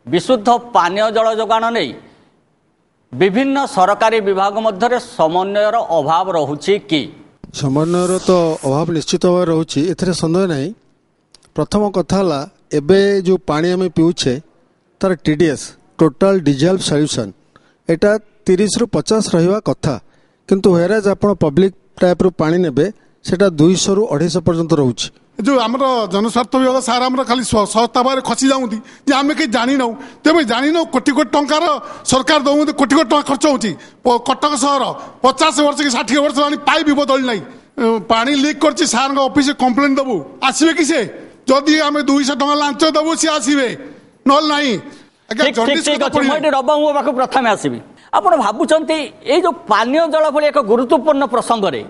ବିଶୁଦ୍ଧ ପାନୀୟ ଜଳ ଯୋଗାଣ ନେଇ ବିଭିନ୍ନ ସରକାରୀ ବିଭାଗ ମଧ୍ୟରେ ସମନ୍ୱୟର ଅଭାବ ରହୁଛି କି। ସମନ୍ୱୟର ତ ଅଭାବ ନିଶ୍ଚିତ ଭାବରେ ରହୁଛି, ଏଥିରେ ସନ୍ଦେହ ନାହିଁ। ପ୍ରଥମ କଥା ହେଲା ଏବେ ଯେଉଁ ପାଣି ଆମେ ପିଉଛେ ତାର TDS ଟୋଟାଲ ଡିଜଲ୍ଭ ସଲ୍ୟୁସନ୍ ଏଇଟା 30ରୁ 50 ରହିବା କଥା, କିନ୍ତୁ ହ୍ୱେରାଜ୍ ଆପଣ ପବ୍ଲିକ୍ ଟାଇପ୍ରୁ ପାଣି ନେବେ ସେଟା 200ରୁ 250 ପର୍ଯ୍ୟନ୍ତ ରହୁଛି। ଯେଉଁ ଆମର ଜନସ୍ୱାର୍ଥ ବିଭାଗ ସାର୍ ଆମର ଖାଲି ସଂସ୍ଥା ଭାବରେ ଖସି ଯାଉଛନ୍ତି ଯେ ଆମେ କେହି ଜାଣିନାହୁଁ। ତେବେ ଜାଣିନାହୁଁ କୋଟି କୋଟି ଟଙ୍କାର ସରକାର ଦେଉଛନ୍ତି, କୋଟି କୋଟି ଟଙ୍କା ଖର୍ଚ୍ଚ ହେଉଛି। କଟକ ସହର 50 ବର୍ଷ କି 60 ବର୍ଷ ହେଲାଣି ପାଇପ୍ ବଦଳି ନାହିଁ। ପାଣି ଲିକ୍ କରିଛି, ସାର୍ଙ୍କ ଅଫିସରେ କମ୍ପ୍ଲେନ୍ ଦେବୁ, ଆସିବେ କି ସେ? ଯଦି ଆମେ 200 ଟଙ୍କା ଲାଞ୍ଚ ଦେବୁ ସିଏ ଆସିବେ, ନହେଲେ ନାହିଁ। ରବାଙ୍କ ପାଖକୁ ପ୍ରଥମେ ଆସିବି। ଆପଣ ଭାବୁଛନ୍ତି ଏଇ ଯେଉଁ ପାନୀୟ ଜଳ ଭଳି ଏକ ଗୁରୁତ୍ୱପୂର୍ଣ୍ଣ ପ୍ରସଙ୍ଗରେ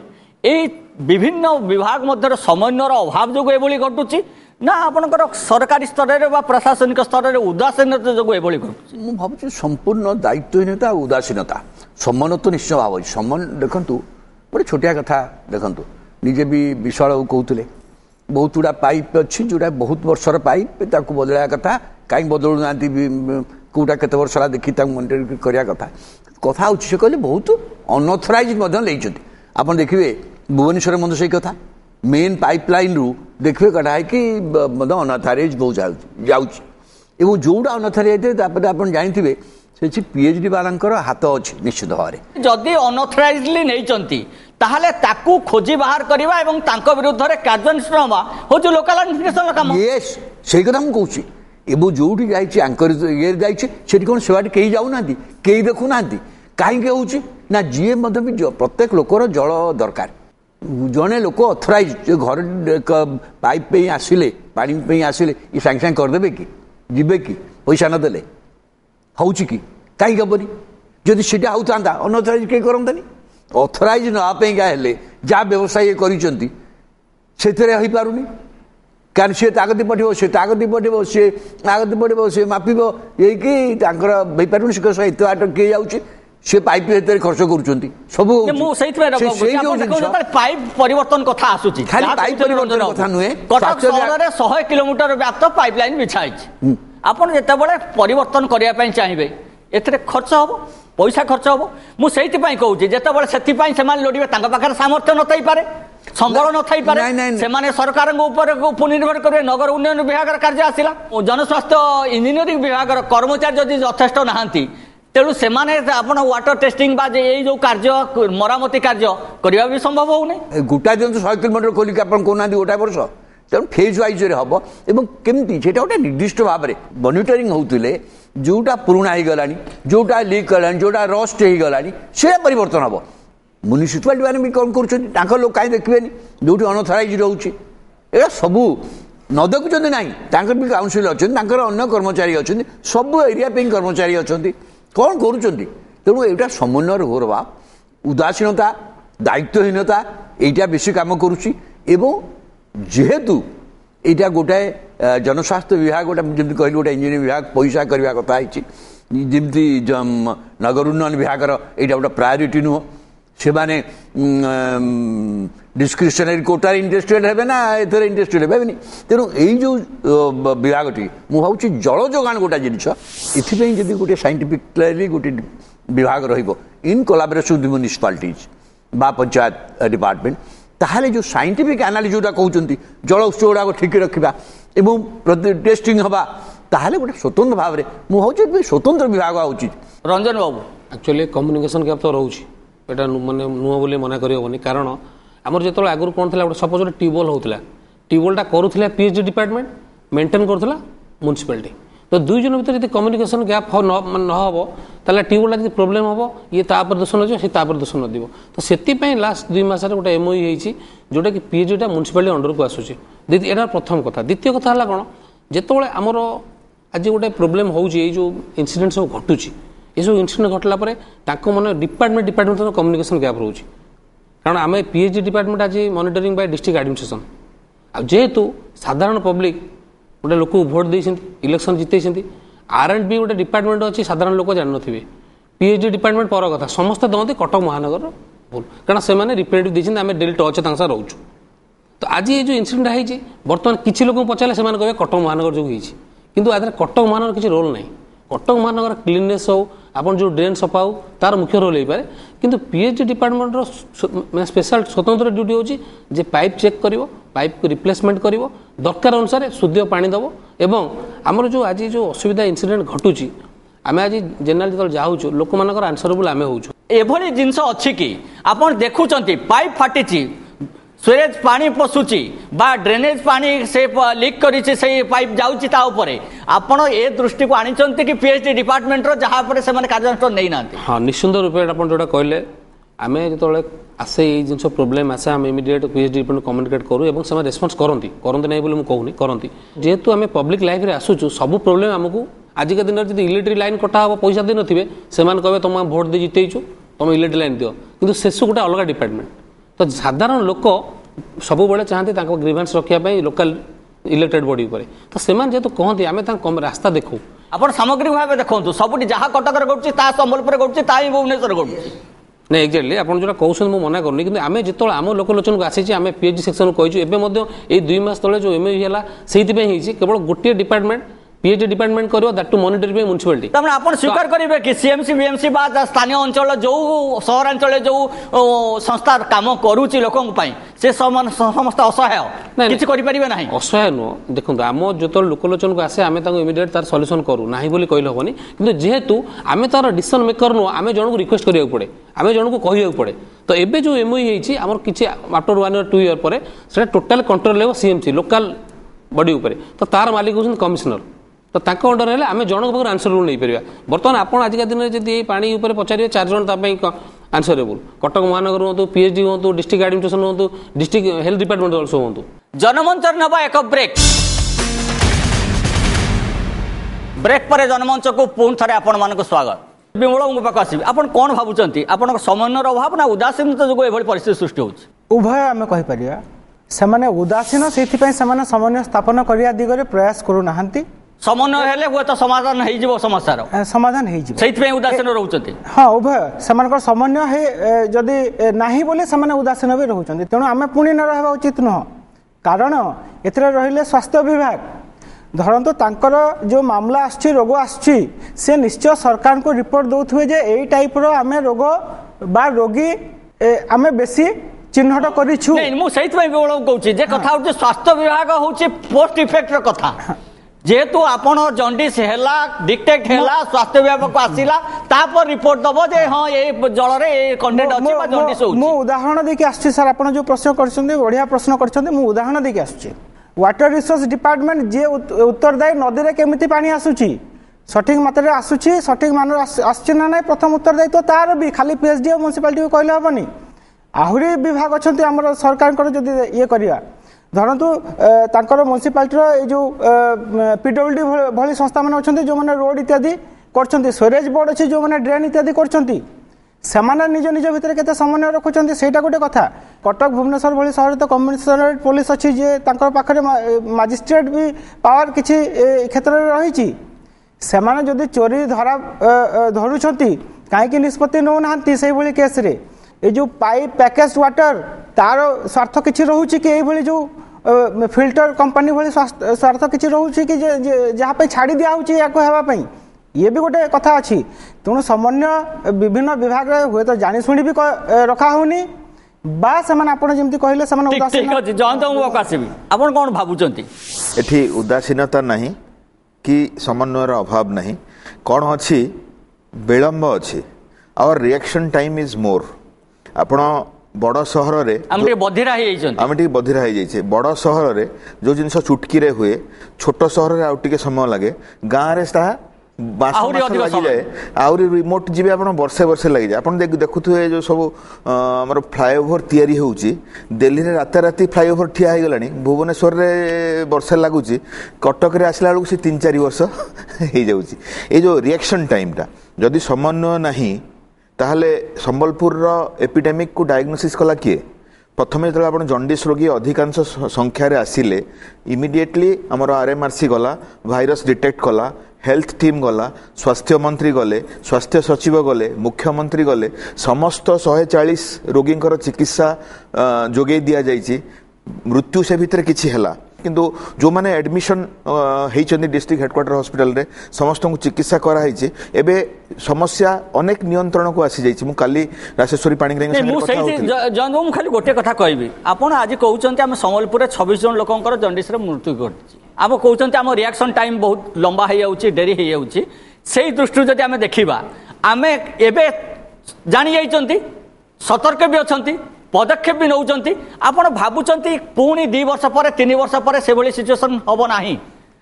ଏଇ ବିଭିନ୍ନ ବିଭାଗ ମଧ୍ୟରେ ସମନ୍ୱୟର ଅଭାବ ଯୋଗୁଁ ଏଭଳି ଘଟୁଛି, ନା ଆପଣଙ୍କର ସରକାରୀ ସ୍ତରରେ ବା ପ୍ରଶାସନିକ ସ୍ତରରେ ଉଦାସୀନତା ଯୋଗୁଁ ଏଭଳି ଘଟୁଛି? ମୁଁ ଭାବୁଛି ସମ୍ପୂର୍ଣ୍ଣ ଦାୟିତ୍ୱହୀନତା ଆଉ ଉଦାସୀନତା। ସମନ୍ୱୟ ତ ନିଶ୍ଚୟ ଭାବ ଅଛି। ଦେଖନ୍ତୁ ଗୋଟେ ଛୋଟିଆ କଥା ଦେଖନ୍ତୁ, ନିଜେ ବି ବିଶାଳ କହୁଥିଲେ ବହୁତ ଗୁଡ଼ା ପାଇପ୍ ଅଛି ଯେଉଁଟା ବହୁତ ବର୍ଷର ପାଇପ୍, ତାକୁ ବଦଳାଇବା କଥା। କାହିଁକି ବଦଳୁ ନାହାନ୍ତି? କେଉଁଟା କେତେ ବର୍ଷ ହେଲା ଦେଖି ତାକୁ ମନିଟର କରିବା କଥା। କଥା ହେଉଛି ସେ କହିଲେ ବହୁତ ଅନଅଥରାଇଜ୍ ମଧ୍ୟ ନେଇଛନ୍ତି। ଆପଣ ଦେଖିବେ ଭୁବନେଶ୍ୱରରେ ମଧ୍ୟ ସେଇ କଥା, ମେନ୍ ପାଇପ୍ ଲାଇନ୍ରୁ ଦେଖିବେ କଟା ହେଇକି ମଧ୍ୟ ଅନଅଥରାଇଜ୍ ବହୁତ ଯାଉଛି। ଏବଂ ଯେଉଁଟା ଅନଅଥରାଇଜ୍ ହେଇଥିବେ ତାପରେ ଆପଣ ଜାଣିଥିବେ ସେଠି PhD ବାଲାଙ୍କର ହାତ ଅଛି ନିଶ୍ଚିତ ଭାବରେ। ଯଦି ଅନଅଥରାଇଜଲି ନେଇଛନ୍ତି ତାହେଲେ ତାକୁ ଖୋଜି ବାହାର କରିବା ଏବଂ ତାଙ୍କ ବିରୁଦ୍ଧରେ କାର୍ଯ୍ୟାନୁଷ୍ଠାନ ହେବା ହେଉଛି ଲୋକାଲ ଆଡମିନିଷ୍ଟ୍ରେସନର କାମ। ୟେସ୍, ସେଇ କଥା ମୁଁ କହୁଛି। ଏବଂ ଯେଉଁଠି ଯାଇଛି ଆଙ୍କର ଇଏରେ ଯାଇଛି ସେଠି କ'ଣ ସେବାଟି କେହି ଯାଉନାହାନ୍ତି, କେହି ଦେଖୁନାହାନ୍ତି। କାହିଁକି ହେଉଛି ନା ଯିଏ ମଧ୍ୟ ବି ପ୍ରତ୍ୟେକ ଲୋକର ଜଳ ଦରକାର। ଜଣେ ଲୋକ ଅଥରାଇଜ୍ ଘରେ ପାଇପ୍ ପାଇଁ ଆସିଲେ, ପାଣି ପାଇଁ ଆସିଲେ, ଇଏ ସାଙ୍ଗେ ସାଙ୍ଗେ କରିଦେବେ କି? ଯିବେ କି ପଇସା ନଦେଲେ? ହେଉଛି କି? କାହିଁକି ହେବନି? ଯଦି ସେଇଟା ହେଉଥାନ୍ତା ଅନଅଥରାଇଜ୍ କେହି କରନ୍ତାନି। ଅଥରାଇଜ୍ ନେବା ପାଇଁକା ହେଲେ ଯାହା ବ୍ୟବସାୟ ଇଏ କରିଛନ୍ତି ସେଥିରେ ହେଇପାରୁନି। କାରଣ ସିଏ ତାଗତି ପଠିବ, ସେ ତାଗତି ପଠିବ, ସିଏ ତାଗତି ପଠିବ, ସିଏ ମାପିବ, ହେଇକି ତାଙ୍କର ହେଇପାରୁନି। ସେ ଏତେ ବାଟ କିଏ ଯାଉଛି? ସେ ପାଇପ୍ ଭିତରେ ଖର୍ଚ୍ଚ କରୁଛନ୍ତି ସବୁ। ମୁଁ ସେଇଥିପାଇଁ ପାଇପ୍ ପରିବର୍ତ୍ତନ କଥା ଆସୁଛି, ଖାଲି ପାଇପ୍ ପରିବର୍ତ୍ତନ କଥା ନୁହେଁ। କଟକ ସହରରେ 100 କିଲୋମିଟର ବ୍ୟାପ୍ତ ପାଇପ୍ ଲାଇନ୍ ବିଛା ହେଇଛି। ଆପଣ ଯେତେବେଳେ ପରିବର୍ତ୍ତନ କରିବା ପାଇଁ ଚାହିଁବେ ଏଥିରେ ଖର୍ଚ୍ଚ ହବ, ପଇସା ଖର୍ଚ୍ଚ ହବ। ମୁଁ ସେଇଥିପାଇଁ କହୁଛି ଯେତେବେଳେ ସେଥିପାଇଁ ସେମାନେ ଲୋଡ଼ିବେ ତାଙ୍କ ପାଖରେ ସାମର୍ଥ୍ୟ ନଥାଇପାରେ, ସମ୍ବଳ ନଥାଇପାରେ, ସେମାନେ ସରକାରଙ୍କ ଉପରେ ନିର୍ଭର କରିବେ। ନଗର ଉନ୍ନୟନ ବିଭାଗର କାର୍ଯ୍ୟ ଆସିଲା, ଜନସ୍ୱାସ୍ଥ୍ୟ ଇଞ୍ଜିନିୟରିଂ ବିଭାଗର କର୍ମଚାରୀ ଯଦି ଯଥେଷ୍ଟ ନାହାନ୍ତି, ତେଣୁ ସେମାନେ ଆପଣ ୱାଟର ଟେଷ୍ଟିଂ ବା ଏଇ ଯେଉଁ କାର୍ଯ୍ୟ ମରାମତି କାର୍ଯ୍ୟ କରିବା ବି ସମ୍ଭବ ହଉନି। ଗୋଟା ଦିଅନ୍ତୁ 100 କିଲୋମିଟର ଖୋଲିକି ଆପଣ କହୁନାହାନ୍ତି ଗୋଟାଏ ବର୍ଷ। ତେଣୁ ଫେଜ୍ ୱାଇଜ୍ରେ ହେବ ଏବଂ କେମିତି ସେଇଟା ଗୋଟେ ନିର୍ଦ୍ଦିଷ୍ଟ ଭାବରେ ମନିଟରିଂ ହେଉଥିଲେ ଯେଉଁଟା ପୁରୁଣା ହେଇଗଲାଣି, ଯେଉଁଟା ଲିକ୍ କଲାଣି, ଯେଉଁଟା ରଷ୍ଟ ହେଇଗଲାଣି ସେଇଟା ପରିବର୍ତ୍ତନ ହେବ। ମ୍ୟୁନିସିପାଲିଟି ମାନେ ବି କ'ଣ କରୁଛନ୍ତି? ତାଙ୍କ ଲୋକ କାହିଁ ଦେଖିବେନି? ଯେଉଁଠି ଅନଅଥରାଇଜ୍ ରହୁଛି ଏଇଟା ସବୁ ନ ଦେଖୁଛନ୍ତି ନାହିଁ। ତାଙ୍କର ବି କାଉନସିଲ୍ ଅଛନ୍ତି, ତାଙ୍କର ଅନ୍ୟ କର୍ମଚାରୀ ଅଛନ୍ତି, ସବୁ ଏରିଆ ପାଇଁ କର୍ମଚାରୀ ଅଛନ୍ତି, କ'ଣ କରୁଛନ୍ତି? ତେଣୁ ଏଇଟା ସମନ୍ୱୟର ଘୋର ଅଭାବ, ଉଦାସୀନତା, ଦାୟିତ୍ୱହୀନତା ଏଇଟା ବେଶୀ କାମ କରୁଛି। ଏବଂ ଯେହେତୁ এইটা গোটাଏ ଜନସ୍ୱାସ୍ଥ୍ୟ ବିଭାଗ ଗୋଟେ ଯେମିତି କହିଲି ଗୋଟେ ଇଞ୍ଜିନିୟରିଂ ବିଭାଗ ପଇସା କରିବା କଥା ହେଇଛି, ଯେମିତି ନଗର ଉନ୍ନୟନ ବିଭାଗର ଏଇଟା ଗୋଟେ ପ୍ରାୟୋରିଟି ନୁହଁ। ସେମାନେ ଡିସ୍କ୍ରିପସନାରୀ କୋଟାରେ ଇଣ୍ଟରେଷ୍ଟେଡ୍ ହେବେ ନା ଏଥିରେ ଇଣ୍ଟରେଷ୍ଟେଡ୍ ହେବେନି। ତେଣୁ ଏଇ ଯେଉଁ ବିଭାଗଟି ମୁଁ ଭାବୁଛି ଜଳ ଯୋଗାଣ ଗୋଟେ ଜିନିଷ, ଏଥିପାଇଁ ଯଦି ଗୋଟେ ସାଇଣ୍ଟିଫିକାଲି ଗୋଟେ ବିଭାଗ ରହିବ ଇନ୍ କୋଲାବୋରେସନ୍ ୱିଥ୍ ମ୍ୟୁନିସିପାଲିଟିଜ୍ ବା ପଞ୍ଚାୟତ ଡିପାର୍ଟମେଣ୍ଟ, ତାହେଲେ ଯେଉଁ ସାଇଣ୍ଟିଫିକ୍ ଆନାଲିସିସ୍ ଯେଉଁଟା କହୁଛନ୍ତି ଜଳ ଉତ୍ସ ଗୁଡ଼ାକ ଠିକ୍ ରଖିବା ଏବଂ ଟେଷ୍ଟିଂ ହେବା, ତାହେଲେ ଗୋଟେ ସ୍ୱତନ୍ତ୍ର ଭାବରେ ମୁଁ ଭାବୁଛି ସ୍ୱତନ୍ତ୍ର ବିଭାଗ ହେଉଛି। ରଞ୍ଜନ ବାବୁ, ଆକ୍ଚୁଆଲି କମ୍ୟୁନିକେସନ୍ ଗ୍ୟାପ୍ ତ ରହୁଛି, ଏଇଟା ମାନେ ନୁହଁ ବୋଲି ମନା କରିହେବନି। କାରଣ ଆମର ଯେତେବେଳେ ଆଗରୁ କ'ଣ ଥିଲା, ଗୋଟେ ସପୋଜ୍ ଗୋଟେ ଟ୍ୟୁବୱେଲ୍ ହେଉଥିଲା, ଟ୍ୟୁବୱେଲ୍ଟା କରୁଥିଲା PhD ଡିପାର୍ଟମେଣ୍ଟ, ମେଣ୍ଟେନ୍ କରୁଥିଲା ମ୍ୟୁନିସିପାଲିଟି। तो दुई जन भीतर यदि कम्युनिकेशन गैप न हम ताले ट्यूबवेल यदि प्रोब्लेम हम ये तापर दोष न सी तापर दोष न दिव तो से लास्ट 2 मास गोटे एमओई होती जोटा कि पीएचडीटा म्यूनिसिपालिटी अंडर को आसूची यहाँ प्रथम कथा द्वितीय कथा है कौन जिते आमर आज गोटे प्रोब्लेम हो जो इनसीडेंट सब घटुची ये सब इनसीडेंट घटला मन डिपार्टमेंट कम्युनिकेशन गैप रोच कारण आम पीएचडी डिपार्टमेंट आज मॉनिटरिंग बाय डिस्ट्रिक्ट एडमिनिस्ट्रेशन जेहेतु साधारण पब्लिक गोटे लोक भोट देते इलेक्शन जिते R&B गोटे डिपार्टमेंट अच्छी साधारण लोक जान थे पीएचडी डिपार्टमेंट पर कथा समस्त दौंती कटक महानगर भूल कारण से रिप्रेजेंटेटिव देते आम डेली टच रोचु तो आज ये जो इनसीडेंट है बर्तमान किसी लोक पचारे से कहे कटक महानगर जो होती किंतु आधार कटक महानगर किसी रोल ना कटक महानगर क्लीननेस हो आपन जो ड्रेन सफा हो तार मुख्य रोल हो पाए किंतु पीएचडी डिपार्टमेंट स्पेशल स्वतंत्र ड्यूटी होची जे पाइप चेक करिवो पाइप को रिप्लेसमेंट करिवो दरकार अनुसार शुद्ध पानी दबो एवं आमर जो आज जो असुविधा इनसीडेंट घटुची आम आज जेनराल जो जाऊँ लोक मानकर आंसरेबल आम हो एभली जिनस अच्छी कि आपन देखुचंती पाइप फाटिची स्वेरेज पानी पशुची बा ड्रेनेज पानी से लीक करिछि से पाइप जाउछि ता ऊपर आपण ए दृष्टि को आनिचंती कि पीएचडी डिपार्टमेंट रो जहां पर से माने कार्यानुष्ठान नै नांती हां निश्चित रूपे आपण जोटा कहले आमे जेतोले आसे ए जिंस प्रॉब्लम आसे हम इमीडिएट पीएचडी डिपार्टमेंट कम्युनिकेट करू एवं से रेस्पॉन्स करंती नै बोली मु कहूनी करंती जेहेतु आमे पब्लिक लाइफ रे आसुछु सब प्रॉब्लम हमकु आज के दिन जदि इलेक्ट्रिक लाइन कटा हो पैसा दे नथिबे सेमान कहबे तुम वोट दे जितेइछु तुम इलेक्ट्रिक लाइन दियो किंतु सेसु गोटे अलग डिपार्टमेंट तो साधारण लोक सब बेले चाहते ग्रीवेंस रखापी लोकल इलेक्टेड बॉडी उपर तो सेमान जेहेतु कहते आम रास्ता देखू आप सामग्रिक भाव देखो सब जहाँ कटक घटुची संबलपुर घटुची भुवनेश्वर घटुची नहीं एक्जाक्टली आप जो कहते मुझे मना करनी कि आम जो आम लोकलोचन को आसी आम पीएचडी सेक्शन को कही 2 मास तले जो एमओई है से केवल गोटे डिपार्टमेंट पीएचडी डिपार्टमेंट करियो that to monitor by municipality तमने आपण स्वीकार करिवे कि सीएमसी बीएमसी बा स्थानीय अंचल जो सहरांचल जो संस्था काम करूची लोकन पई से समस्त असहाय किछि करि परिबे नाही असहाय नो देखो आम जो लोकलोचन को आसे आमे ताको इमीडिएट तार सॉल्यूशन करू नाही बोली कहले होबनी किंतु जेहेतु आमे तार डिसीजन मेकर नो आमे जण को रिक्वेस्ट करियो पड़े आमे जण को कहियो पड़े तो एबे जो एमओई हेछि हमर किछि आफ्टर 1 और 2 ईयर परे सेटा टोटल कंट्रोल लेबो सीएमसी लोकल बॉडी ऊपर तो तार मालिक होछन कमिश्नर तो ताको अंडर हेले आमे जण को आंसर रूल नहीं परिबा बर्तमान आपण आज के दिन जदी ए पानी ऊपर पचारियो 4 जण ता पई आंसरेबल कटक महानगर हो पीएचडी हो डिस्ट्रिक्ट एडमिनिस्ट्रेशन हो डिस्ट्रिक्ट हेल्थ डिपार्टमेंट आल्सो हो जनमंच नबा एक ब्रेक पर जनमंच को पुन थरे आपण मान को स्वागत विमल पाक आसबि आपण कोन भाबुचंती आपण समन्वयर अभाव ना उदासीनता जो एभली परिस्थिति सृष्टि होछि उभय आमे कहि परिया सेमाने उदासीन सेथि पई सेमाने समन्वय स्थापन करिया दिगरे प्रयास करू नाहंती समन्वय हेले हुए तो समाधान हो जिवो समस्यार समाधान हो जिवो सेथि पई उदासीन रहउचंती हां उभय सेमानकर समन्वय हे जदी नाही बोले सेमाने उदासीन भी रहउचंती तेणु आमे पुणी न रहबा उचित न कारण एतरे रहिले स्वास्थ्य विभाग धरंतु तांकर जो मामला आछि रोग आछि से निश्चय सरकार को रिपोर्ट दउथुवे जे एई टाइप रो आमे रोग बा रोगी आमे बेसी चिन्हट करिछु नहीं मु सेथि पई बोलौ कहूची जे कथा होची स्वास्थ्य विभाग होची पोस्ट इफेक्ट रो कथा जेहेतु आपण जंडिस हेला डिटेक्ट हेला स्वास्थ्य विभाग को आसीला तापर रिपोर्ट दबो जे हां ए जल रे ए कंटेंट अछि बा जंडिस होछि मु उदाहरण देके आछि सर आपण जो प्रश्न करछन्ते बढ़िया प्रश्न करछन्ते मु उदाहरण देके आछि वाटर रिसोर्स डिपार्टमेंट जे उत्तरदायी नदी रे केमिति पानी आसुची सठिक मात्रा रे आसुची सठिक मान आछि ना नै प्रथम उत्तरदायी तो तार भी खाली पीएचडी और म्युनिसिपालिटी को कहले हबनी आहुरी विभाग अछन्ते हमर सरकार कर जदी ये करिया धरतु तांकर म्युनिसिपालिटी जो पीडब्ल्यूडी भली संस्था मान अच्छा जो मैंने रोड इत्यादि कर स्वेरेज बोर्ड अच्छी जो मैंने ड्रेन इत्यादि कर सेमाने निज निज भितर केते समन्वय रखुचंती सेटा गोटे कथा कटक भुवनेश्वर भली शहर तो कमिशनरेट पुलिस अच्छी जे तांकर पाखरे मजिस्ट्रेट भी पावर किछि क्षेत्र रे रहिछि सेमाने जदि चोरी धरा धरुछंती काहेकि निष्पत्ति नौ नाहंती सेही भली केस रे ए जो पाइप पैकेज वाटर तार स्वार्थ किछि रहुछि कि एई भली जो फिल्टर कंपनी भली स्वार्थ किछि रहुछि कि जहाँ पे छाड़ी दिया होछि याको हेबा पई ये भी गोटे कथा अच्छी तेणु समन्वय विभिन्न विभाग हुए तो जानी शुणी भी रखा होनी बा सेमान आपण जेमति कहले सेमान उदासीन जयंत मु आसीबी आपण कोन भाबुचंती एठी उदासीनता नहीं कि समन्वयर अभाव नहीं कौन अच्छी विलंब अच्छी our reaction time is more आपण ବଡ଼ ସହରରେ ଆମେ ଟିକେ ବଧିରା ହେଇଯାଇଛେ ବଡ଼ ସହରରେ ଯୋଉ ଜିନିଷ ଚୁଟକିରେ ହୁଏ ଛୋଟ ସହରରେ ଆଉ ଟିକେ ସମୟ ଲାଗେ ଗାଁରେ ତାହା ଲାଗିଯାଏ ଆହୁରି ରିମୋଟ ଯିବେ ଆପଣ ବର୍ଷେ ଲାଗିଯାଏ ଆପଣ ଦେଖୁଥିବେ ଯୋଉ ସବୁ ଆମର ଫ୍ଲାଏଓଭର ତିଆରି ହେଉଛି ଦିଲ୍ଲୀରେ ରାତାରାତି ଫ୍ଲାଏଓଭର ଠିଆ ହେଇଗଲାଣି ଭୁବନେଶ୍ୱରରେ ବର୍ଷେ ଲାଗୁଛି କଟକରେ ଆସିଲା ବେଳକୁ ସେ 3-4 ବର୍ଷ ହେଇଯାଉଛି ଏଇ ଯୋଉ ରିଆକ୍ସନ୍ ଟାଇମଟା ଯଦି ସମନ୍ୱୟ ନାହିଁ ତାହେଲେ ସମ୍ବଲପୁରର ଏପିଡେମିକକୁ ଡାୟଗ୍ନୋସିସ୍ କଲା କିଏ ପ୍ରଥମେ ଯେତେବେଳେ ଆପଣ ଜଣ୍ଡିସ୍ ରୋଗୀ ଅଧିକାଂଶ ସଂଖ୍ୟାରେ ଆସିଲେ ଇମିଡିଏଟଲି ଆମର RMRC ଗଲା ଭାଇରସ୍ ଡିଟେକ୍ଟ କଲା हेल्थ टीम गला स्वास्थ्य मंत्री गले स्वास्थ्य सचिव गले मुख्यमंत्री गले समस्त 140 रोगी चिकित्सा जोगे दिया जाइए मृत्यु से भितर किछि हला किंतु जो माने एडमिशन होइचंदी डिस्ट्रिक्ट हेडक्वार्टर हॉस्पिटल रे समस्त को चिकित्सा करा हिचे एबे समस्या अनेक नियंत्रण को आसी जाइछि मु काली राजेश्वरी पाणिग्राही संगे कथा होती जन मु खाली गोटे कथा कहबी आपण आज कहउचंती हम संबलपुर रे 26 जन लोकंकर जंडिस रे मृत्यु घटछि आप कहते आम रिएक्शन टाइम बहुत लंबा हो जाऊँगी डेरी हो जाऊँगी से दृष्टि जब आम देखा आम एवं जानी जाइए सतर्क भी अच्छा पदक्षेप भी नौकरी आपड़ भावुंट पुणी 2 वर्ष पर 3 वर्ष पर से भाई सिचुएसन हम ना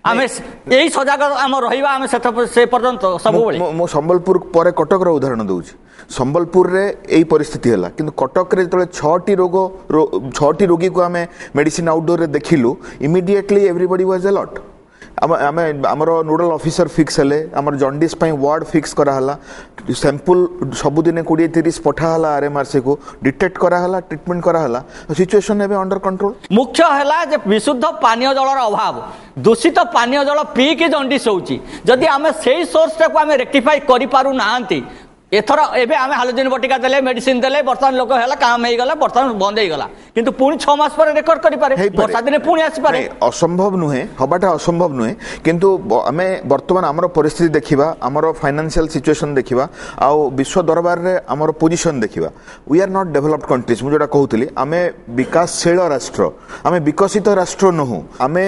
आम यही सजग आम रहा से पर्यंत सब मो संबलपुर पर कटक उदाहरण दूसरी संबलपुर रे यही परिस्थिति है किंतु कटक रे जो 6टी रोगी को आम मेडिसिन आउटडोर रे देखिलु इमिडिएटली एवरीबॉडी वाज अलर्ट आमर नोडल ऑफिसर फिक्स हेले आमर जॉन्डिस पई वार्ड फिक्स कराला सैंपल सबुदिन 20-30 पठाला RMRC को डिटेक्ट कराला ट्रीटमेंट कराला सिचुएशन एबे अंडर कंट्रोल मुख्य है जे विशुद्ध पानीय जलर अभाव दूषित पानीय जल पी के जॉन्डिस होउची जदि आमे सेही सोर्स को आमे रेक्टिफाई करि पारु नांती एथर एबे आमे हालोजिन बटिका देले मेडिसिन देले बर्तमान लोक हैला काम हे गला बर्तमान बंद हे गला किंतु पुणी 6 मास पर रेकॉर्ड करि पारे वर्षा दिन पुणी आसी पारे असंभव नुहे हबाटा असंभव नुहे किंतु आमे वर्तमान हमर परिस्थिति देखिबा हमर फाइनेंशियल सिचुएशन देखिबा आ विश्व दरबार रे हमर पोजीशन देखिबा we are not developed countries मु जोटा कहउतली आमे विकासशील राष्ट्र आमे विकसित राष्ट्र नहु आमे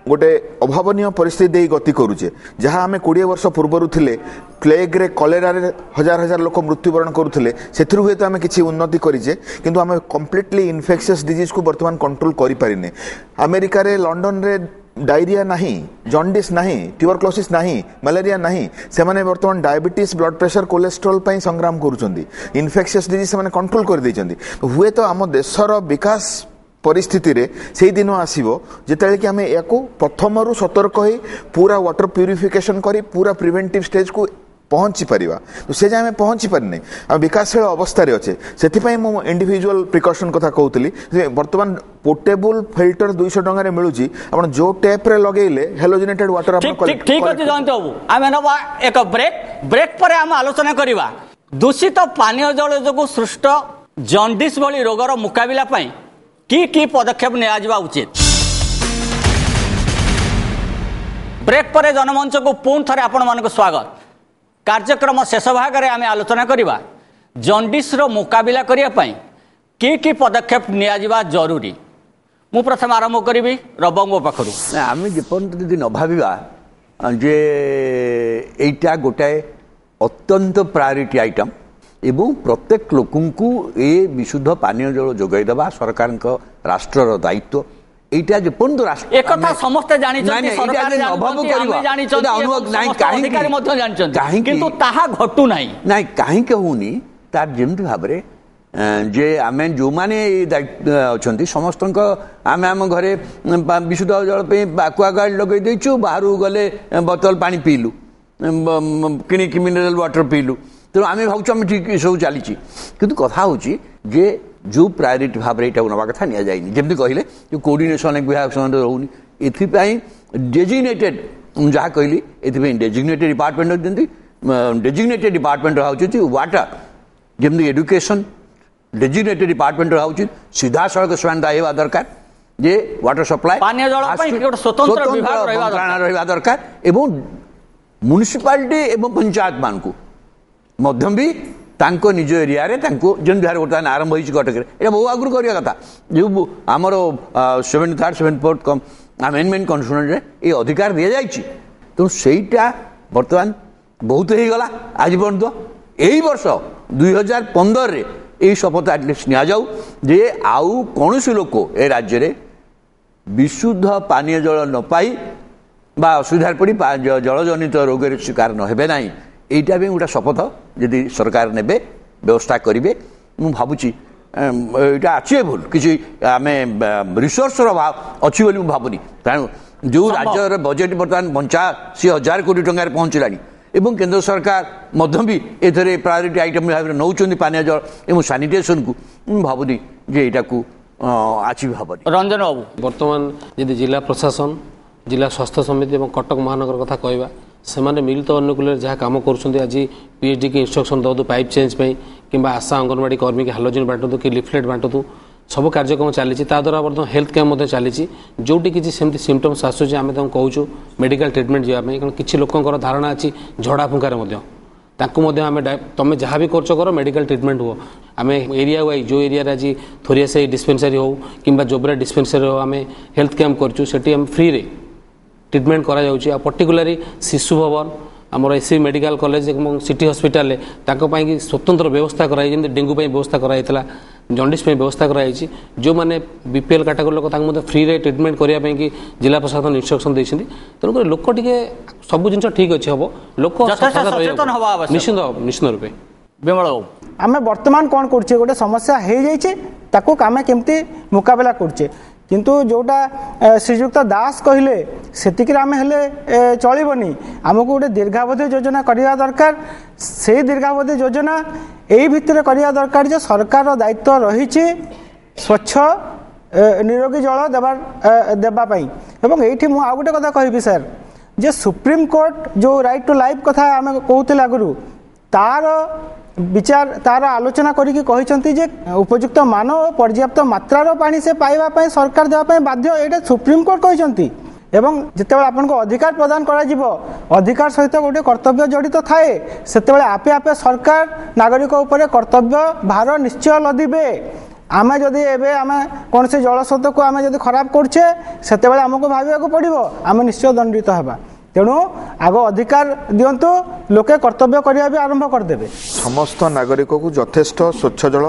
गोटे अभावनीय परिस्थिति दे गति करूचे जहाँ आम 20 वर्ष पूर्वर थिले प्लेग रे कलेरा रे हजार लोक मृत्युवरण करुले से हुए तो आम किसी उन्नति करें किंतु आम कम्प्लीटली इनफेक्शियस डिजीज को बर्तमान कंट्रोल करि पारिने अमेरिका रे लंडन रे डायरिया नहीं जॉन्डिस नहीं ट्यूबरक्लोसिस नहीं मलेरिया नहीं से माने बर्तमान डायबिटीज ब्लड प्रेशर कोलेस्ट्रोल पई संग्राम करूचंदी इनफेक्शियस डिजीज से माने कंट्रोल कर दैचंदी हुए तो आम देशर विकास परिस्थिति रे से दिन आसीबो जेतेले कि आमे याको प्रथमरु सतर्क होई पूरा वाटर प्यूरिफिकेशन करी पूरा प्रिवेंटिव स्टेज को पहुंची परिवा तो से जाय में पहुंची परने आ विकासशील अवस्था रे अछि सेति पई मो इंडिविजुअल प्रिकॉशन कथा कहउतली वर्तमान पोर्टेबल फिल्टर 200 टंगा रे मिलुची आपण जो टैप रे लगेले हेलोजिनेटेड वाटर आपण ठीक अछि जानते हो आमे नबा एक ब्रेक पर हम आलोचना करिवा दूषित पानीय जल जगो सृष्ट जॉन्डिस भली रोगर मुकाबिला पई की पदक्षेप निया उचित ब्रेक पर जनमंच को पुणी थे आपण मान स्वागत कार्यक्रम शेष भाग में आम आलोचना करवा जॉन्डिस रो मुकाबिला करने की पदक्षेप निया जरूरी मु प्रथम आरंभ करी रबंग पाखर आम जेपर्यंत यदि न भाविबा जे एटा गोटाए अत्यंत प्रायोरिटी आइटम एवं प्रत्येक लोकंकु ए विशुद्ध पानीय जल जोगाई देवा सरकार राष्ट्र दायित्व एटा जे पर्यंत राष्ट्र एक कथा समस्त जानि छथि सरकार अभाव करबा जानि छथि अनुभव नाही अधिकारी मध्ये जानि छथि किंतु ताहा घटू नाही नाही काहे कहूनी तार जेमति भाबरे जे आमे जो माने अछंती समस्त आमे आम घरे विशुद्ध जल पे एक्वागार्ड लगै दैछु बाहरु गले बोतल पानी पीलु किनिक मिनरल वाटर पीलु तेणु आम भावुँ आम ठीक सब चली किंतु कथा हूँ जे जो प्रायोरिटी भाव में यहाँ नवा कथा नि जमी कहले जो कोऑर्डिनेशन अनेक विभाग समय रोनी एपाई डेजिग्नेटेड जहाँ कहली ए डेजिग्नेटेड डिपार्टमेंट दिखती डेजिग्नेटेड डिपार्टमेंट रहा वाटर जमी एडुकेशन डेजिग्नेटेड डिपार्टमेंट रहा सीधा सड़क से रहा दरकार जे वाटर सप्लाई स्वतंत्र विभाग रहा दरकार एवं म्युनिसिपालिटी एवं पंचायत मान को मध्यम भी तांको निज एरिया रे तांको जन बिहार वर्तमान आरंभ होई कटक रे बहु आगुर करिया कथा जो आमर 73rd 74th अमेंडमेंट कन्स्टिट्यूशन रे ए अधिकार दिया जाइछि तो सेईटा वर्तमान बहुत हे गला आज पर्यंत एही वर्ष 2015 रे এই শপথ আটলিস্ট নিয়া যাও যে আউ কৌশি লোক এ রাজ্যে বিশুদ্ধ পানীয় জল ন পাই বা অসুবিধার পড়ি জলজনিত রোগের শিকার নহবে না। এইটা भी গোটা শপথ যদি সরকার নেবে ব্যবস্থা করবে মু ভাবুছি এটা আচিভেবল কিছু আমি রিসোর্সর অভাব অছি বলে মু ভাবুনি কারণ যে রাজ্যর বজেট বর্তমান 85,000 কোটি টাকার পৌঁছলানি এবং কেন্দ্র সরকার মধ্যে এথরে প্রায়োরিটি আইটম ভাবে নৌছেন পানীয় জল এবং সানিটেসন কু ভাবুনি যে এটাকু আচিভ হবনি। রঞ্জন বাবু বর্তমান যদি জেলা প্রশাসন জেলা স্বাস্থ্য সমিতি এবং কটক মহানগর কথা কহবা ସେମାନେ ମିଳିତ ଅନୁକୂଳରେ ଯାହା କାମ କରୁଛନ୍ତି ଆଜି PHD କି ଇନଷ୍ଟ୍ରକ୍ସନ୍ ଦିଅନ୍ତୁ ପାଇପ୍ ଚେଞ୍ଜ ପାଇଁ କିମ୍ବା ଆଶା ଅଙ୍ଗନବାଡ଼ି କର୍ମୀ କି ହାଲୋଜିନ୍ ବାଣ୍ଟନ୍ତୁ କି ଲିଫଲେଟ୍ ବାଣ୍ଟନ୍ତୁ ସବୁ କାର୍ଯ୍ୟକ୍ରମ ଚାଲିଛି। ତାଦ୍ୱାରା ବର୍ତ୍ତମାନ ହେଲ୍ଥ କ୍ୟାମ୍ପ ମଧ୍ୟ ଚାଲିଛି ଯେଉଁଠି କିଛି ସେମିତି ସିମ୍ପଟମ୍ସ ଆସୁଛି ଆମେ ତାଙ୍କୁ କହୁଛୁ ମେଡ଼ିକାଲ ଟ୍ରିଟମେଣ୍ଟ ଯିବା ପାଇଁ କାରଣ କିଛି ଲୋକଙ୍କର ଧାରଣା ଅଛି ଝଡ଼ା ଫୁଙ୍କାରେ ମଧ୍ୟ ତାଙ୍କୁ ମଧ୍ୟ ଆମେ ତମେ ଯାହା ବି କରୁଛ କର ମେଡ଼ିକାଲ ଟ୍ରିଟମେଣ୍ଟ ହୁଅ। ଆମେ ଏରିଆ ୱାଇଜ୍ ଯେଉଁ ଏରିଆରେ ଆଜି ଥୋରିଆସାହି ଡିସ୍ପେନ୍ସାରୀ ହେଉ କିମ୍ବା ଜୋବ୍ରା ଡିସ୍ପେନ୍ସାରୀ ହେଉ ଆମେ ହେଲ୍ଥ କ୍ୟାମ୍ପ କରିଛୁ ସେଠି ଆମେ ଫ୍ରିରେ ट्रिटमेंट करा जाउची आ पर्टिकुलरली शिशु भवन आमर एससी मेडिकल कॉलेज और सिटी हॉस्पिटल की स्वतंत्र व्यवस्था कराई जमी डेंगू व्यवस्था कराइला जॉन्डिस व्यवस्था कराई जो मैंने बीपीएल कैटेगरी लोक फ्री रे ट्रिटमेंट करने कि जिला प्रशासन इंस्ट्रक्शन देते तेणुक लोक टे सब जिन ठीक अच्छे हम लोक निश्चित निश्चित रूपे विमल आम बर्तमान कौन कर गोटे समस्या हो जाए आम केमती मुकाबला करछे किंतु जोटा श्रीजुक्त दास कहले सेतिकरे आम हेले चलबनी आमको गोटे दीर्घावधि योजना करवा दरकार से दीर्घावधि योजना यही भितर करवा दरकार जो सरकार दायित्व रही स्वच्छ निरोगी जल देवाई एवं ये मुझे आउ गोटे कथा कहबी सर जे सुप्रीम कोर्ट जो राइट टू लाइफ कथा आम कहते आगु तार विचार तार आलोचना करी उपयुक्त मान और पर्याप्त मात्रार पानी से पाइबा सरकार देवाई बाध्य ये सुप्रीम कोर्ट कहते एवं जिते आपन को अधिकार प्रदान करा अधिकार सहित गोटे कर्तव्य जड़ित थाए से आपे आपे सरकार नागरिक उपर कर्तव्य भार निश्चय लदिबे। आम जदि एवं आम कौन से जलस्रोत को आम जब खराब करछे से आमको भाविया पड़ो आम निश्चय दंडित होगा तेणु आग अधिकार दिंतु लोके कर्तव्य करने भी आरंभ करदे। समस्त नागरिक को यथेष्ट स्वच्छ जल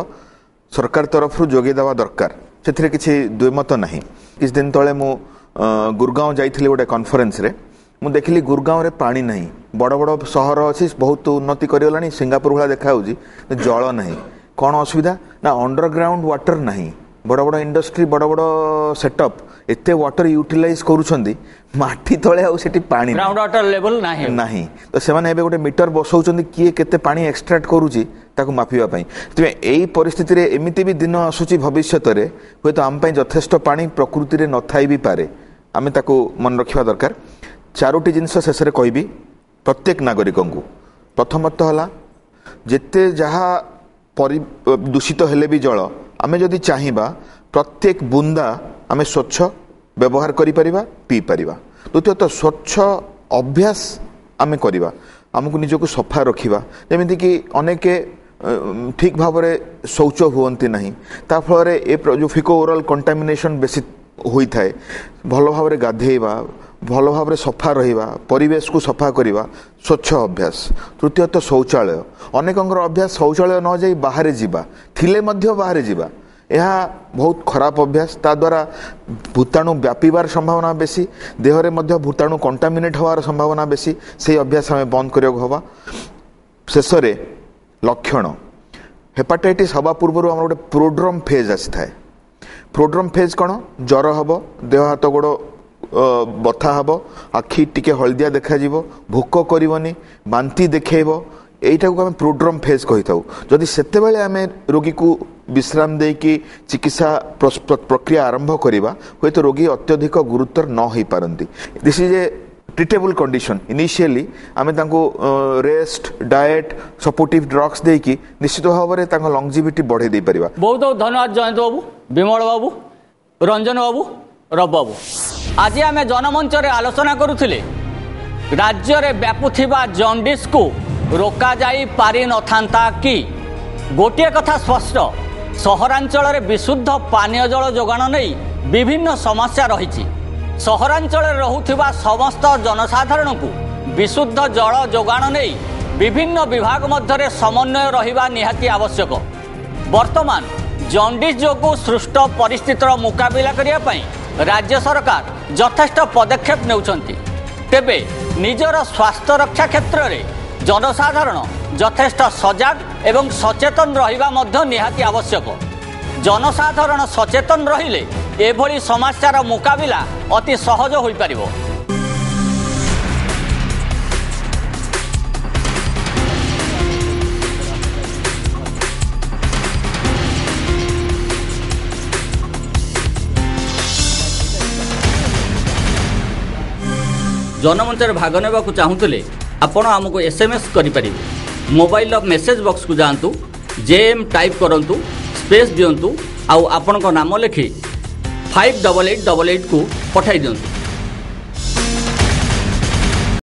सरकार तरफ जोगे देवा दरकार से किसी द्विमत नहीं। किछ दिन तले मु गुरगांव जाइथिली गोटे कॉन्फ्रेंस रे मु देखली गुरगांव रे पानी नहीं बड़ बड़ सहर अच्छी बहुत उन्नति करगलानी सिंगापुर भाया देखा जल नहीं कौन असुविधा ना अंडरग्राउंड वाटर नहीं बड़ बड़ इंडस्ट्री बड़ बड़ सेटअप एते वाटर यूटिलाइज करूछंदी माटी तले आउ सेठी पानी ग्राउंड वाटर लेवल नाही नाही तो सेमाने एबे गोटे मीटर बसौछंदी किए केते पानी एक्सट्रैक्ट करूची ताकू मापिबा पई तमे एई परिस्थिति रे एमिति भी दिन आसुची भविष्यत रे होय तो आम पई यथेष्ट पानी प्रकृति रे नथाई भी पारे आमे ताकू मन रखिबा दरकार। चारोटी जिंस शेष रे कहबी प्रत्येक नागरिक को प्रथमत हला जेते जहा दूषित हेले भी जल आमे जदि चाहिबा प्रत्येक बुंदा आमे स्वच्छ व्यवहार करि परिबा पी परिबा। द्वितीयत स्वच्छ अभ्यास आमे करिबा आमको निजको सफा रखिबा जेमिति कि अनेक ठीक भाव में शौच हुअन्ति नहीं ता फल ए जो फिको ओरल कंटामिनेशन बेसी होई थाए भल भाव में गाधेबा भल भाव में सफा रहिबा परिवेश को सफा करिबा स्वच्छ अभ्यास। तृतीयत शौचालय अनेकंकर अभ्यास शौचालय न जाई बाहर जीवा थिले मध्य बाहर जीवा यह बहुत खराब अभ्यास ता द्वारा भूताणु व्यापीबार संभावना बेसी देहरे मध्य भूताणु कंटामिनेट होवार संभावना बेसी से अभ्यास हमें बंद करियो हवा। शेष लक्षण हेपाटाइटिस हवा पूर्व आम गोटे प्रोड्रम फेज आसी थाए प्रोड्रम फेज कौन ज्वर हम देह हाथ गोड़ बथा हम आखि टिके हलदिया देखा भोक करनी बांती देखेब यहीटा को आम प्रोड्रम फेज कही था जदि सेते बेले आम रोगी को विश्राम देकी चिकित्सा प्रक्रिया आरंभ करवा हूँ तो रोगी अत्यधिक गुरुतर न हो पारती। This is a treatable condition initially आम रेस्ट डाएट सपोर्टिव ड्रग्स देकी निश्चित भाव में लंगजिविटी बढ़े दे पारिबा। बहुत बहुत धन्यवाद जयंत बाबू विमल बाबू रंजन बाबू रब बाबू। आज आम जनमंच रे आलोचना करुथिले राज्य रे व्यापुथिबा जॉन्डिस को रोका जाई पारि नथांता कि गोटे कथा स्पष्ट सहरांचल रे विशुद्ध पानीय जल जोगाण नहीं विभिन्न समस्या रही सहरांचल रहुथिबा समस्त जनसाधारण को विशुद्ध जल जोगाण नहीं विभिन्न विभाग मध्य समन्वय रहिबा निहाती आवश्यक। बर्तमान जॉन्डिस जोगु सृष्ट परिस्थितिर मुकाबिला करिया पई राज्य सरकार यथेष्ट पदक्षेप नेउछंती। तेबे निजर स्वास्थ्य रक्षा क्षेत्र में जनसाधारण यथेष्ट सजग एवं सचेतन रहिबा मध्य निहाती आवश्यक। जनसाधारण सचेतन रहिले एभली समस्यार मुकाबिला अति सहज होई परिबो। जनमंच भाग ने चाहूले आपण आमको SMS करें। मोबाइल मेसेज बॉक्स को जातु JM टाइप करूँ स्पेस दिंतु आपण नाम लिखि 58888 को पठाई दिंतु।